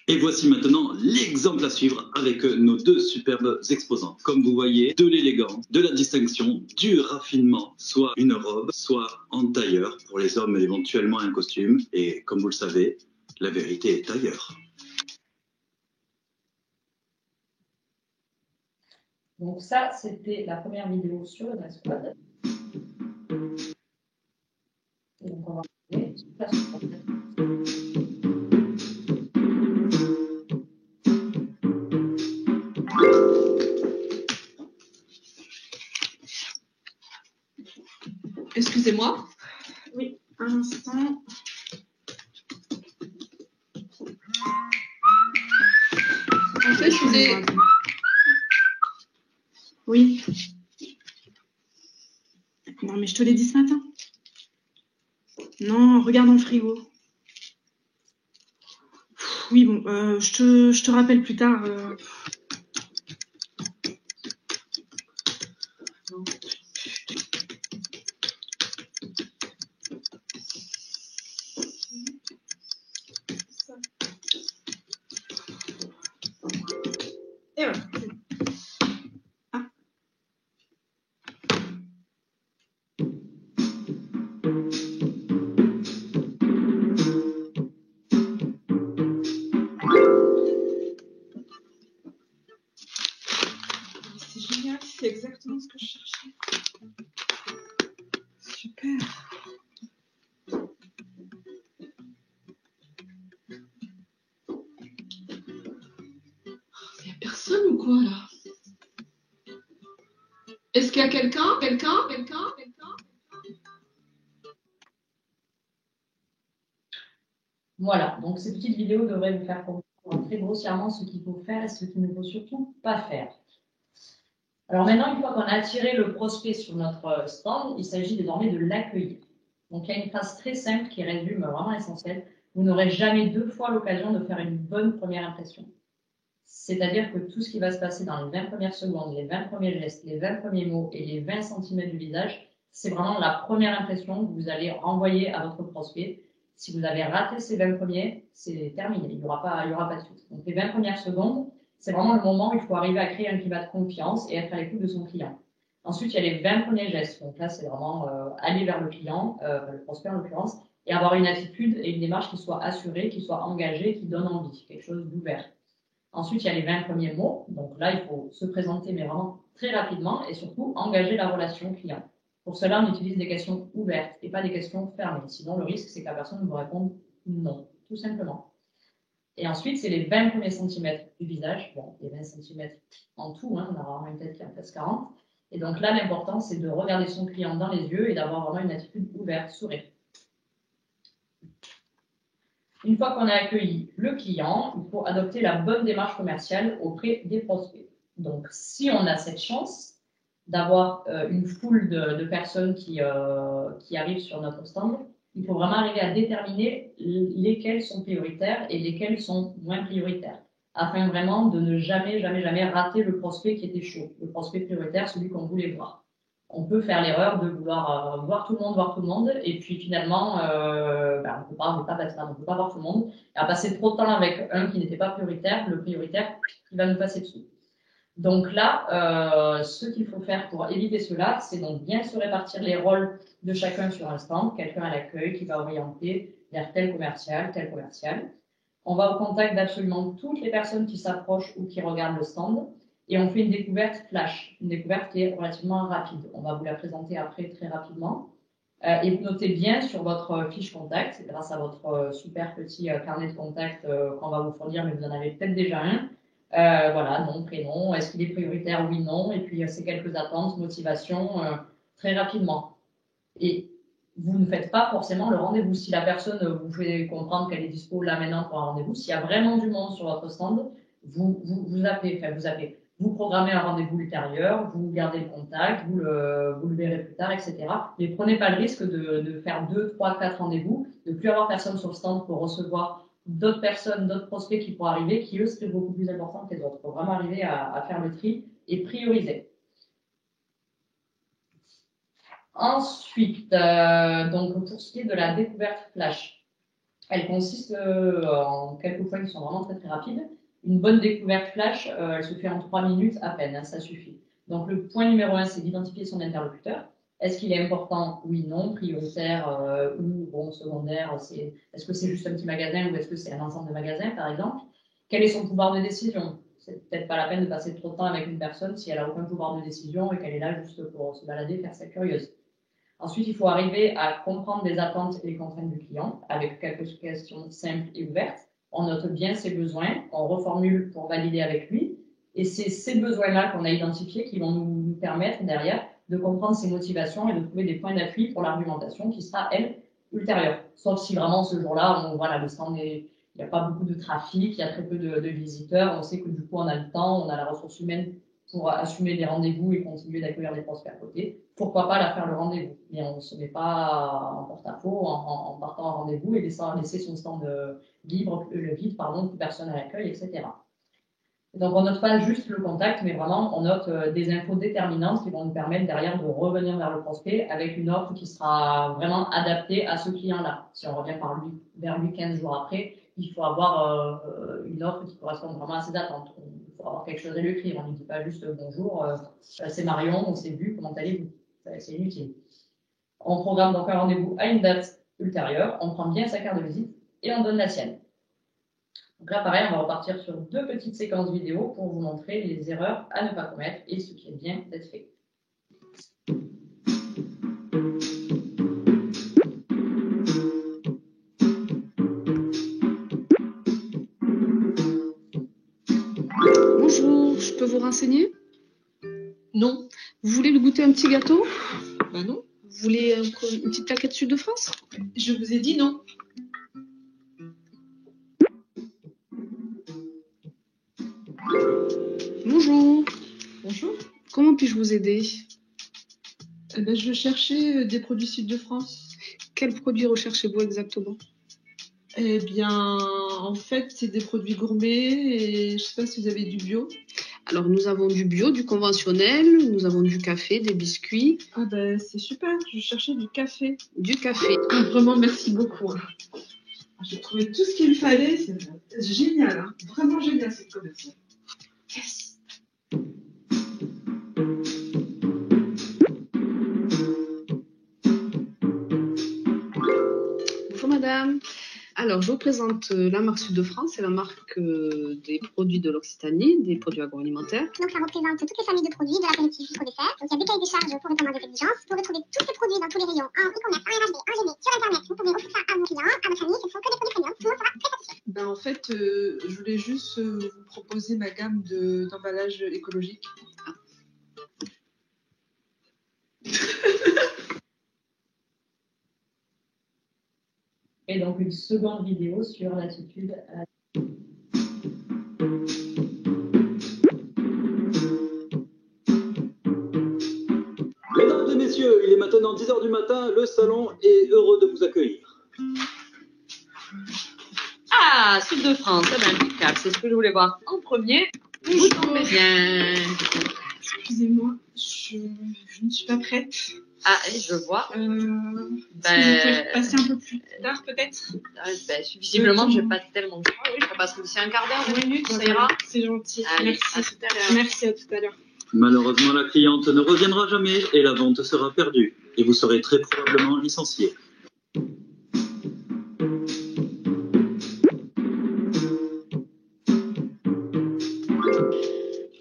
Et voici maintenant l'exemple à suivre avec nos 2 superbes exposants. Comme vous voyez, de l'élégance, de la distinction, du raffinement, soit une robe, soit en tailleur, pour les hommes éventuellement un costume. Et comme vous le savez, la vérité est ailleurs. Donc ça, c'était la première vidéo sur le dress code. Et donc on va regarder la suivante. Excusez-moi. Oui, un instant. En fait, je voulais... Oui. Non, mais je te l'ai dit ce matin. Non, regarde dans le frigo. Oui, bon, je te rappelle plus tard. Et voilà. Ah. C'est génial, c'est exactement ce que je cherchais. Super. Il n'y a personne ou quoi là? Est-ce qu'il y a quelqu'un? Voilà, donc ces petites vidéos devraient vous faire comprendre très grossièrement ce qu'il faut faire et ce qu'il ne faut surtout pas faire. Alors maintenant, une fois qu'on a attiré le prospect sur notre stand, il s'agit désormais de l'accueillir. Donc il y a une phrase très simple qui résume vraiment l'essentiel. Vous n'aurez jamais 2 fois l'occasion de faire une bonne première impression. C'est-à-dire que tout ce qui va se passer dans les 20 premières secondes, les 20 premiers gestes, les 20 premiers mots et les 20 cm du visage, c'est vraiment la première impression que vous allez renvoyer à votre prospect. Si vous avez raté ces 20 premiers, c'est terminé, il n'y aura pas de suite. Donc les 20 premières secondes, c'est vraiment le moment où il faut arriver à créer un climat de confiance et être à l'écoute de son client. Ensuite, il y a les 20 premiers gestes. Donc là, c'est vraiment aller vers le client, le prospect en l'occurrence, et avoir une attitude et une démarche qui soit assurée, qui soit engagée, qui donne envie, quelque chose d'ouvert. Ensuite, il y a les 20 premiers mots. Donc là, il faut se présenter, mais vraiment très rapidement et surtout engager la relation client. Pour cela, on utilise des questions ouvertes et pas des questions fermées. Sinon, le risque, c'est que la personne vous réponde non, tout simplement. Et ensuite, c'est les 20 premiers centimètres du visage. Bon, les 20 centimètres en tout, hein, on a vraiment une tête qui a presque 40. Et donc là, l'important, c'est de regarder son client dans les yeux et d'avoir vraiment une attitude ouverte, sourire. Une fois qu'on a accueilli le client, il faut adopter la bonne démarche commerciale auprès des prospects. Donc, si on a cette chance, d'avoir une foule de personnes qui arrivent sur notre stand, il faut vraiment arriver à déterminer lesquels sont prioritaires et lesquels sont moins prioritaires, afin vraiment de ne jamais, jamais, jamais rater le prospect qui était chaud, le prospect prioritaire, celui qu'on voulait voir. On peut faire l'erreur de vouloir voir tout le monde, et puis finalement, on peut pas voir tout le monde, et à passer trop de temps avec un qui n'était pas prioritaire, le prioritaire, il va nous passer dessous. Donc là, ce qu'il faut faire pour éviter cela, c'est donc bien se répartir les rôles de chacun sur un stand, quelqu'un à l'accueil qui va orienter vers tel commercial, tel commercial. On va au contact d'absolument toutes les personnes qui s'approchent ou qui regardent le stand, et on fait une découverte flash, une découverte qui est relativement rapide. On va vous la présenter après très rapidement. Et vous notez bien sur votre fiche contact, grâce à votre super petit carnet de contact qu'on va vous fournir, mais vous en avez peut-être déjà un. Voilà, nom, prénom, est-ce qu'il est prioritaire, oui, non, et puis ces quelques attentes, motivations, très rapidement. Et vous ne faites pas forcément le rendez-vous. Si la personne vous fait comprendre qu'elle est dispo là maintenant pour un rendez-vous, s'il y a vraiment du monde sur votre stand, vous appelez. Vous programmez un rendez-vous ultérieur, vous gardez le contact, vous le verrez plus tard, etc. Mais prenez pas le risque de faire 2, 3, 4 rendez-vous, de plus avoir personne sur le stand pour recevoir d'autres personnes, d'autres prospects qui pourraient arriver, qui eux seraient beaucoup plus importants que les autres. Il faut vraiment arriver à faire le tri et prioriser. Ensuite, donc pour ce qui est de la découverte flash, elle consiste en quelques points qui sont vraiment très très rapides. Une bonne découverte flash, elle se fait en 3 minutes à peine, hein, ça suffit. Donc le point numéro 1, c'est d'identifier son interlocuteur. Est-ce qu'il est important? Oui, non, prioritaire ou bon, secondaire. Est-ce que c'est juste un petit magasin ou est-ce que c'est un ensemble de magasins, par exemple? Quel est son pouvoir de décision? C'est peut-être pas la peine de passer trop de temps avec une personne si elle n'a aucun pouvoir de décision et qu'elle est là juste pour se balader, faire sa curieuse. Ensuite, il faut arriver à comprendre les attentes et les contraintes du client avec quelques questions simples et ouvertes. On note bien ses besoins, on reformule pour valider avec lui. Et c'est ces besoins-là qu'on a identifiés qui vont nous permettre derrière de comprendre ses motivations et de trouver des points d'appui pour l'argumentation qui sera, elle, ultérieure. Sauf si vraiment ce jour-là, voilà, le stand il n'y a pas beaucoup de trafic, il y a très peu de visiteurs, on sait que du coup on a le temps, on a la ressource humaine pour assumer des rendez-vous et continuer d'accueillir des prospects à côté. Pourquoi pas la faire le rendez-vous? Mais on ne se met pas en porte-à-faux en partant en rendez-vous et laisser son stand vide, plus personne à l'accueil, etc. Donc, on note pas juste le contact, mais vraiment, on note des infos déterminantes qui vont nous permettre derrière de revenir vers le prospect avec une offre qui sera vraiment adaptée à ce client-là. Si on revient vers lui 15 jours après, il faut avoir une offre qui correspond vraiment à ses attentes. Il faut avoir quelque chose à lui écrire. On ne dit pas juste bonjour, c'est Marion, on s'est vu, comment allez-vous? C'est inutile. On programme donc un rendez-vous à une date ultérieure, on prend bien sa carte de visite et on donne la sienne. Donc là, pareil, on va repartir sur 2 petites séquences vidéo pour vous montrer les erreurs à ne pas commettre et ce qui est bien d'être fait. Bonjour, je peux vous renseigner? Non. Vous voulez le goûter un petit gâteau? Bah non. Vous voulez une petite plaquette Sud de France? Je vous ai dit non. Bonjour, Bonjour. comment puis-je vous aider? Je cherchais des produits Sud de France. Quels produits recherchez-vous exactement? Eh bien, en fait, c'est des produits gourmets et je ne sais pas si vous avez du bio. Alors, nous avons du bio, du conventionnel, nous avons du café, des biscuits. Ah ben, c'est super, je cherchais du café. Du café. Ah, vraiment, merci beaucoup. J'ai trouvé tout ce qu'il me fallait, c'est génial, hein. Vraiment génial cette commerciale. Yes. Bonjour madame. Alors, je vous présente la marque Sud de France, c'est la marque des produits de l'Occitanie, des produits agroalimentaires. Donc, ça représente toutes les familles de produits, de l'apéritif jusqu'au dessert. Donc, il y a des cahiers des charges pour répondre à vos exigences. Vous retrouver tous ces produits dans tous les rayons, en e-commerce, en RHD, en GD, sur Internet. Vous pouvez offrir ça à vos clients, à votre famille. Ce ne sont que des produits premium. Tout le monde sera très satisfait. Ben, en fait, je voulais juste vous proposer ma gamme d'emballage écologique. Et donc une seconde vidéo sur l'attitude à... matin, le salon est heureux de vous accueillir. Ah, Sud de France, c'est impeccable. C'est ce que je voulais voir en premier. Vous tombez bien. Excusez-moi, je ne suis pas prête. Ah, je vois. Est-ce que vous pouvez passer un peu plus tard, peut-être? Visiblement, je n'ai pas tellement de choix. Oui, je passe d'ici un quart d'heure, 20 minutes, ça ira. C'est gentil. Allez, merci. à tout à l'heure. Merci, à tout à l'heure. Malheureusement, la cliente ne reviendra jamais et la vente sera perdue. Et vous serez très probablement licencié.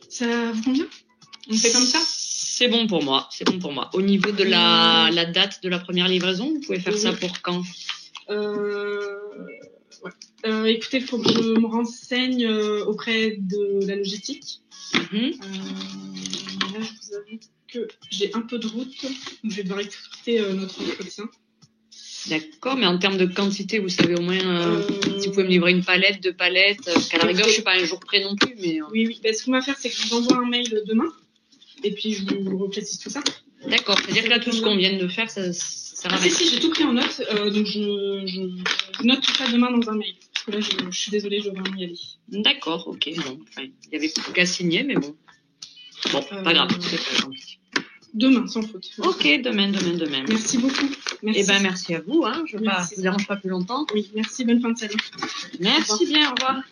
Ça vous convient? On fait comme ça? C'est bon pour moi, c'est bon pour moi. Au niveau de la date de la première livraison, vous pouvez faire ça pour quand? Ouais. Écoutez, il faut que je me renseigne auprès de la logistique. Là, je vous avoue que j'ai un peu de route. Je vais devoir écouter notre entretien. D'accord, mais en termes de quantité, vous savez au moins si vous pouvez me livrer une palette, 2 palettes, parce qu'à la rigueur, je ne suis pas un jour près non plus. Mais, Oui. Ben, ce qu'on va faire, c'est que je vous envoie un mail demain, et puis je vous reprécise tout ça. D'accord, c'est-à-dire que là, tout ce qu'on vient de faire, ça va bien. Si, j'ai tout pris en note, donc je note tout ça demain dans un mail. Parce que là, je suis désolée, je vais vraiment y aller. D'accord, ok. Bon, il y avait plus qu'à signer, mais bon. Bon, pas grave, c'est pas grave. Demain, sans faute. Ok, demain. Merci beaucoup. Merci. Eh ben, merci à vous. Hein. Je ne vous dérange pas plus longtemps. Oui, merci. Bonne fin de salon. Merci bien. Au revoir.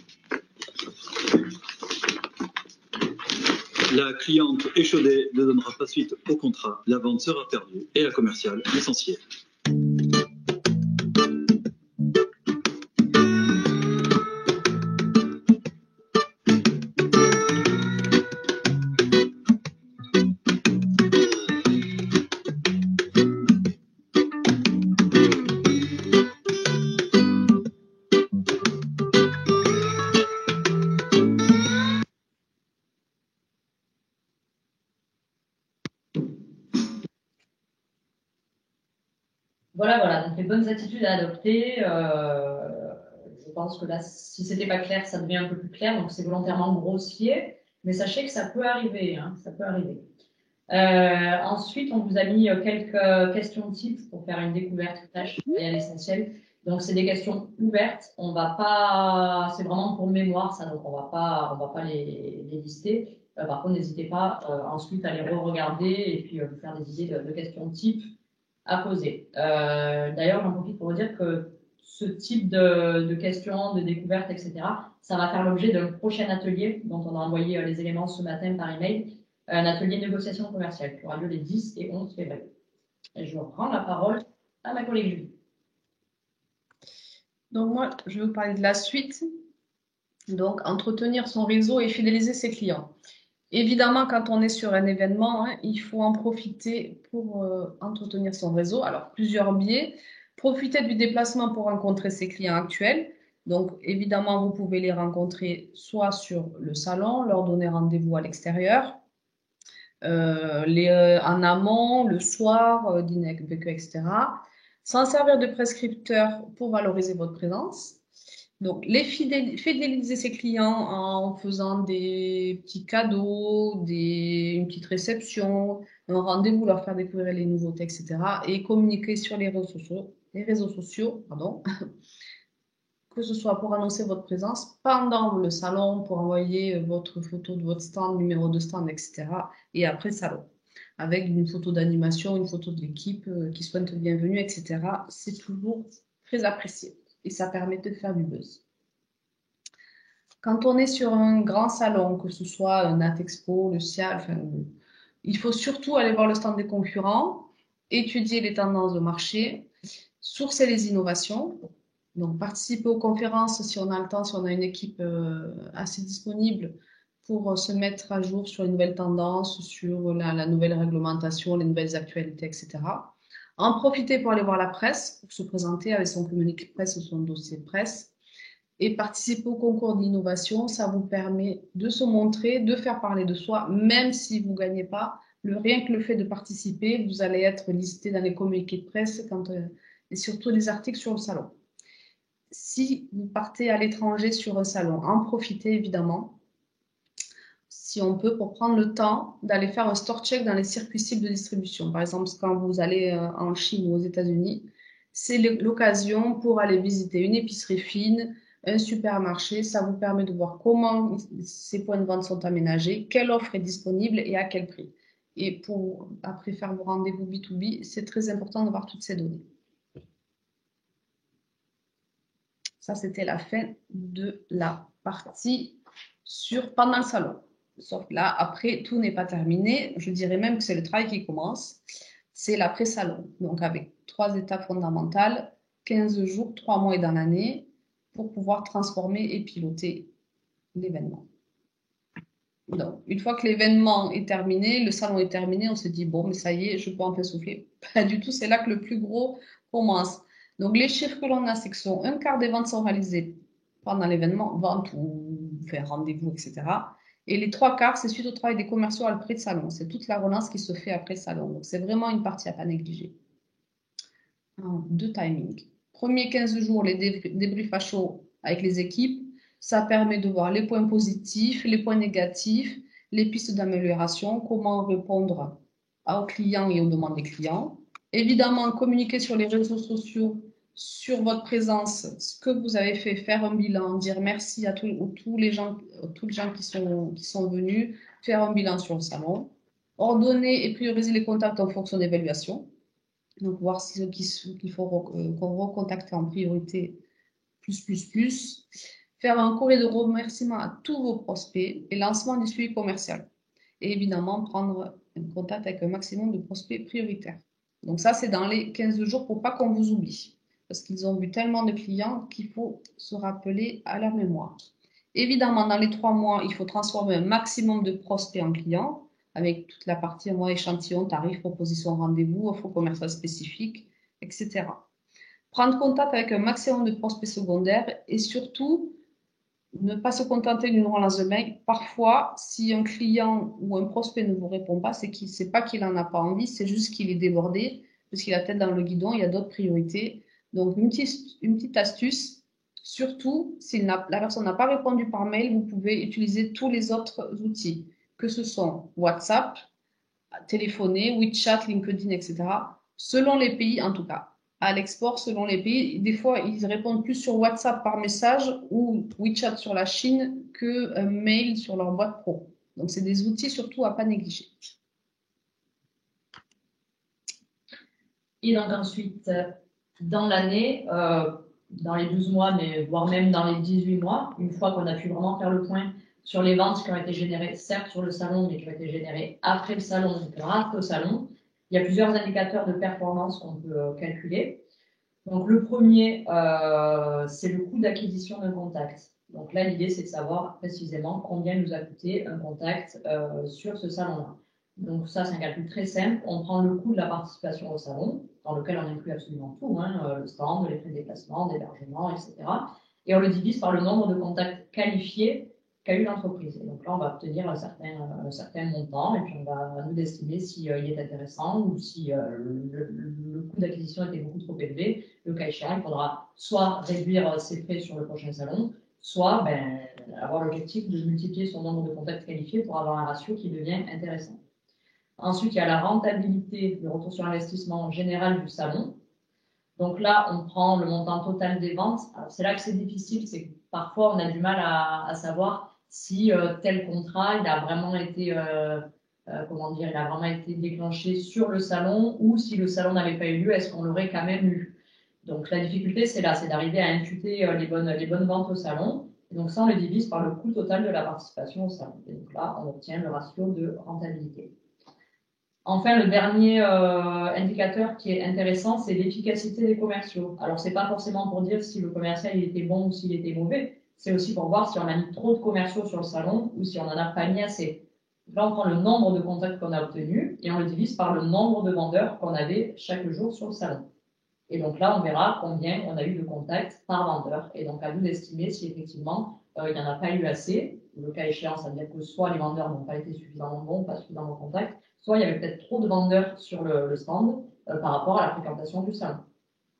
La cliente échaudée ne donnera pas suite au contrat. La vente sera perdue et la commerciale licenciée. Voilà, donc les bonnes attitudes à adopter. Je pense que là, si c'était pas clair, ça devient un peu plus clair, donc c'est volontairement grossier, mais sachez que ça peut arriver, hein, ça peut arriver. Ensuite, on vous a mis quelques questions types pour faire une découverte tâche et à l'essentiel. Donc, c'est des questions ouvertes. On va pas, c'est vraiment pour mémoire, ça, donc on va pas les lister. Par contre, n'hésitez pas ensuite à les re-regarder et puis vous faire des idées de questions types à poser. D'ailleurs, j'en profite pour vous dire que ce type de questions, de découvertes, etc., ça va faire l'objet d'un prochain atelier dont on a envoyé les éléments ce matin par email, un atelier de négociation commerciale qui aura lieu les 10 et 11 février. Et je reprends la parole à ma collègue Julie. Donc moi, je vais vous parler de la suite. Donc, entretenir son réseau et fidéliser ses clients. Évidemment, quand on est sur un événement, hein, il faut en profiter pour entretenir son réseau. Alors, plusieurs biais. Profiter du déplacement pour rencontrer ses clients actuels. Donc, évidemment, vous pouvez les rencontrer soit sur le salon, leur donner rendez-vous à l'extérieur, en amont, le soir, dîner avec eux, etc. S'en servir de prescripteur pour valoriser votre présence. Donc, fidéliser ses clients en faisant des petits cadeaux, une petite réception, un rendez-vous, leur faire découvrir les nouveautés, etc. Et communiquer sur les réseaux sociaux, que ce soit pour annoncer votre présence pendant le salon, pour envoyer votre photo de votre stand, numéro de stand, etc. Et après le salon, avec une photo d'animation, une photo de l'équipe qui souhaite le bienvenu, etc. C'est toujours très apprécié et ça permet de faire du buzz. Quand on est sur un grand salon, que ce soit un Natexpo, le SIA, il faut surtout aller voir le stand des concurrents, étudier les tendances de marché, sourcer les innovations. Donc, participer aux conférences si on a le temps, si on a une équipe assez disponible pour se mettre à jour sur les nouvelles tendances, sur la nouvelle réglementation, les nouvelles actualités, etc. En profiter pour aller voir la presse, pour se présenter avec son communiqué de presse ou son dossier de presse. Et participer au concours d'innovation, ça vous permet de se montrer, de faire parler de soi, même si vous ne gagnez pas. Rien que le fait de participer, vous allez être listé dans les communiqués de presse et surtout les articles sur le salon. Si vous partez à l'étranger sur un salon, en profitez évidemment. si on peut, pour prendre le temps d'aller faire un store check dans les circuits cibles de distribution. Par exemple, quand vous allez en Chine ou aux États-Unis, c'est l'occasion pour aller visiter une épicerie fine, un supermarché. Ça vous permet de voir comment ces points de vente sont aménagés, quelle offre est disponible et à quel prix. Et pour après faire vos rendez-vous B2B, c'est très important d'avoir toutes ces données. Ça, c'était la fin de la partie pendant le salon. Sauf que là, après, tout n'est pas terminé. Je dirais même que c'est le travail qui commence. C'est l'après-salon. Donc, avec 3 étapes fondamentales, 15 jours, 3 mois et dans l'année, pour pouvoir transformer et piloter l'événement. Donc, une fois que l'événement est terminé, le salon est terminé, on se dit, bon, mais ça y est, je peux enfin souffler. Pas du tout, c'est là que le plus gros commence. Donc, les chiffres que l'on a, c'est que un quart des ventes sont réalisées pendant l'événement, vente ou faire rendez-vous, etc. Et les 3 quarts, c'est suite au travail des commerciaux après le salon. C'est toute la relance qui se fait après le salon. Donc, c'est vraiment une partie à ne pas négliger. 2 timings. Premier 15 jours, les débriefs à chaud avec les équipes. Ça permet de voir les points positifs, les points négatifs, les pistes d'amélioration, comment répondre aux clients et aux demandes des clients. Évidemment, communiquer sur les réseaux sociaux, sur votre présence, ce que vous avez fait, faire un bilan, dire merci à tous les gens qui sont venus, faire un bilan sur le salon, ordonner et prioriser les contacts en fonction d'évaluation. Donc, voir ceux qu'il faut qu'on recontacte en priorité, plus. Faire un courrier de remerciement à tous vos prospects et lancement du suivi commercial. Et évidemment, prendre un contact avec un maximum de prospects prioritaires. Donc ça, c'est dans les 15 jours pour pas qu'on vous oublie. Parce qu'ils ont vu tellement de clients qu'il faut se rappeler à la mémoire. Évidemment, dans les 3 mois, il faut transformer un maximum de prospects en clients, avec toute la partie échantillon, tarif, proposition, rendez-vous, offre commerciale spécifique, etc. Prendre contact avec un maximum de prospects secondaires et surtout, ne pas se contenter d'une relance de mail. Parfois, si un client ou un prospect ne vous répond pas, c'est pas qu'il n'en a pas envie, c'est juste qu'il est débordé, parce qu'il a la tête dans le guidon, il y a d'autres priorités. Donc, une petite astuce, surtout, si la personne n'a pas répondu par mail, vous pouvez utiliser tous les autres outils, que ce sont WhatsApp, téléphoner, WeChat, LinkedIn, etc. Selon les pays, en tout cas. À l'export, selon les pays, des fois, ils répondent plus sur WhatsApp par message ou WeChat sur la Chine que mail sur leur boîte pro. Donc, c'est des outils surtout à ne pas négliger. Et donc ensuite, dans l'année, dans les 12 mois, mais voire même dans les 18 mois, une fois qu'on a pu vraiment faire le point sur les ventes qui ont été générées, certes sur le salon, mais qui ont été générées après le salon, grâce au salon, il y a plusieurs indicateurs de performance qu'on peut calculer. Donc, le premier, c'est le coût d'acquisition d'un contact. Donc là, l'idée, c'est de savoir précisément combien nous a coûté un contact sur ce salon-là. Donc ça, c'est un calcul très simple. On prend le coût de la participation au salon, dans lequel on inclut absolument tout, le stand, les frais de déplacement, d'hébergement, etc. Et on le divise par le nombre de contacts qualifiés qu'a eu l'entreprise. Et donc là, on va obtenir un certain montant et puis on va nous estimer s'il est intéressant ou si le coût d'acquisition était beaucoup trop élevé. Le cas échéant, il faudra soit réduire ses frais sur le prochain salon, soit avoir l'objectif de multiplier son nombre de contacts qualifiés pour avoir un ratio qui devient intéressant. Ensuite, il y a la rentabilité, le retour sur investissement général du salon. Donc là, on prend le montant total des ventes. C'est là que c'est difficile, c'est que parfois on a du mal à savoir si tel contrat il a vraiment été il a vraiment été déclenché sur le salon ou si le salon n'avait pas eu lieu, est-ce qu'on l'aurait quand même eu. Donc la difficulté c'est là, c'est d'arriver à imputer les bonnes ventes au salon. Et donc ça on le divise par le coût total de la participation au salon. Et donc là on obtient le ratio de rentabilité. Enfin, le dernier indicateur qui est intéressant, c'est l'efficacité des commerciaux. Alors, c'est pas forcément pour dire si le commercial il était bon ou s'il était mauvais. C'est aussi pour voir si on a mis trop de commerciaux sur le salon ou si on en a pas mis assez. Là, on prend le nombre de contacts qu'on a obtenus et on le divise par le nombre de vendeurs qu'on avait chaque jour sur le salon. Et donc là, on verra combien on a eu de contacts par vendeur. Et donc, à nous d'estimer si effectivement, il n'y en a pas eu assez. Le cas échéant, ça veut dire que soit les vendeurs n'ont pas été suffisamment bons, pas suffisamment contacts, soit il y avait peut-être trop de vendeurs sur le stand par rapport à la fréquentation du salon.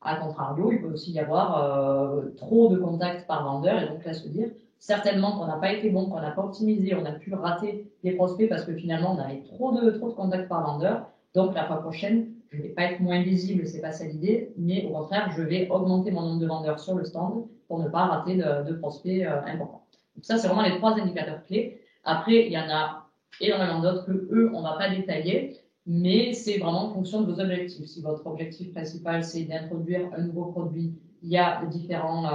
À contrario, il peut aussi y avoir trop de contacts par vendeur et donc là se dire certainement qu'on n'a pas été bon, qu'on n'a pas optimisé, on a pu rater les prospects parce que finalement, on avait trop de contacts par vendeur. Donc, la fois prochaine, je ne vais pas être moins visible, c'est pas ça l'idée, mais au contraire, je vais augmenter mon nombre de vendeurs sur le stand pour ne pas rater de prospects importants. Donc ça, c'est vraiment les 3 indicateurs clés. Après, il y en a énormément d'autres que eux, on ne va pas détailler, mais c'est vraiment en fonction de vos objectifs. Si votre objectif principal, c'est d'introduire un nouveau produit, il y a différents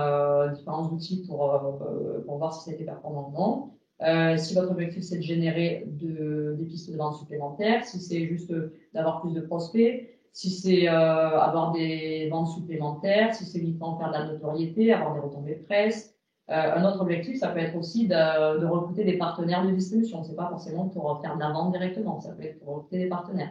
outils pour voir si c'était performant ou non. Si votre objectif, c'est de générer des pistes de vente supplémentaires, si c'est juste d'avoir plus de prospects, si c'est avoir des ventes supplémentaires, si c'est uniquement faire de la notoriété, avoir des retombées de presse. Un autre objectif, ça peut être aussi de recruter des partenaires de distribution. C'est pas forcément pour faire de la vente directement, ça peut être pour recruter des partenaires.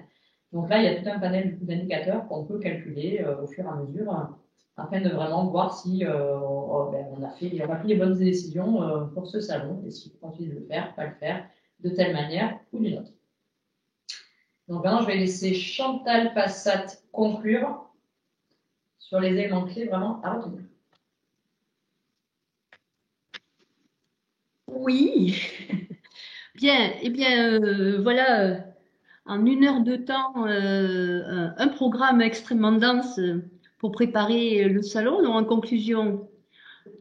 Donc là, il y a tout un panel d'indicateurs qu'on peut calculer au fur et à mesure afin de vraiment voir si on a pris les bonnes décisions pour ce salon et si on continue de le faire, pas le faire, de telle manière ou d'une autre. Donc maintenant, je vais laisser Chantal Passat conclure sur les éléments clés vraiment à retenir. Oui, bien, eh bien, voilà, en 1 heure de temps, un programme extrêmement dense pour préparer le salon. Donc, en conclusion,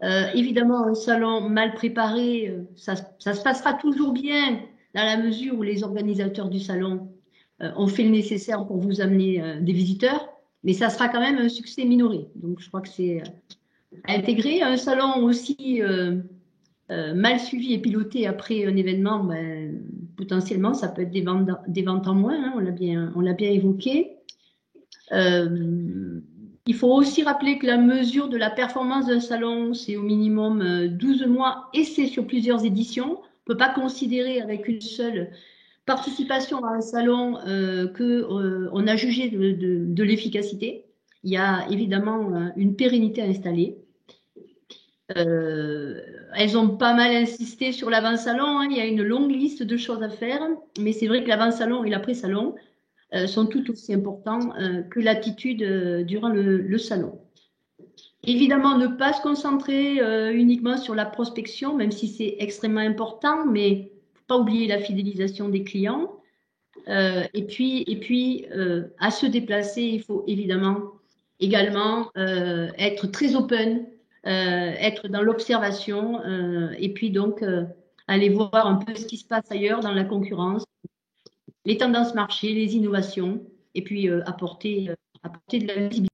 évidemment, un salon mal préparé, ça se passera toujours bien dans la mesure où les organisateurs du salon ont fait le nécessaire pour vous amener des visiteurs, mais ça sera quand même un succès minoré. Donc, je crois que c'est à intégrer. Un salon aussi mal suivi et piloté après un événement, ben, potentiellement, ça peut être des ventes en moins, hein, on l'a bien évoqué. Il faut aussi rappeler que la mesure de la performance d'un salon, c'est au minimum 12 mois et c'est sur plusieurs éditions. On ne peut pas considérer avec une seule participation à un salon qu'on a jugé de l'efficacité. Il y a évidemment une pérennité à installer. Elles ont pas mal insisté sur l'avant-salon, hein. Il y a une longue liste de choses à faire, mais c'est vrai que l'avant-salon et l'après-salon sont tout aussi importants que l'attitude durant le salon. Évidemment, ne pas se concentrer uniquement sur la prospection, même si c'est extrêmement important, mais faut pas oublier la fidélisation des clients. Et puis à se déplacer, il faut évidemment également être très open, être dans l'observation et puis donc aller voir un peu ce qui se passe ailleurs dans la concurrence, les tendances marché, les innovations et puis apporter de la visibilité.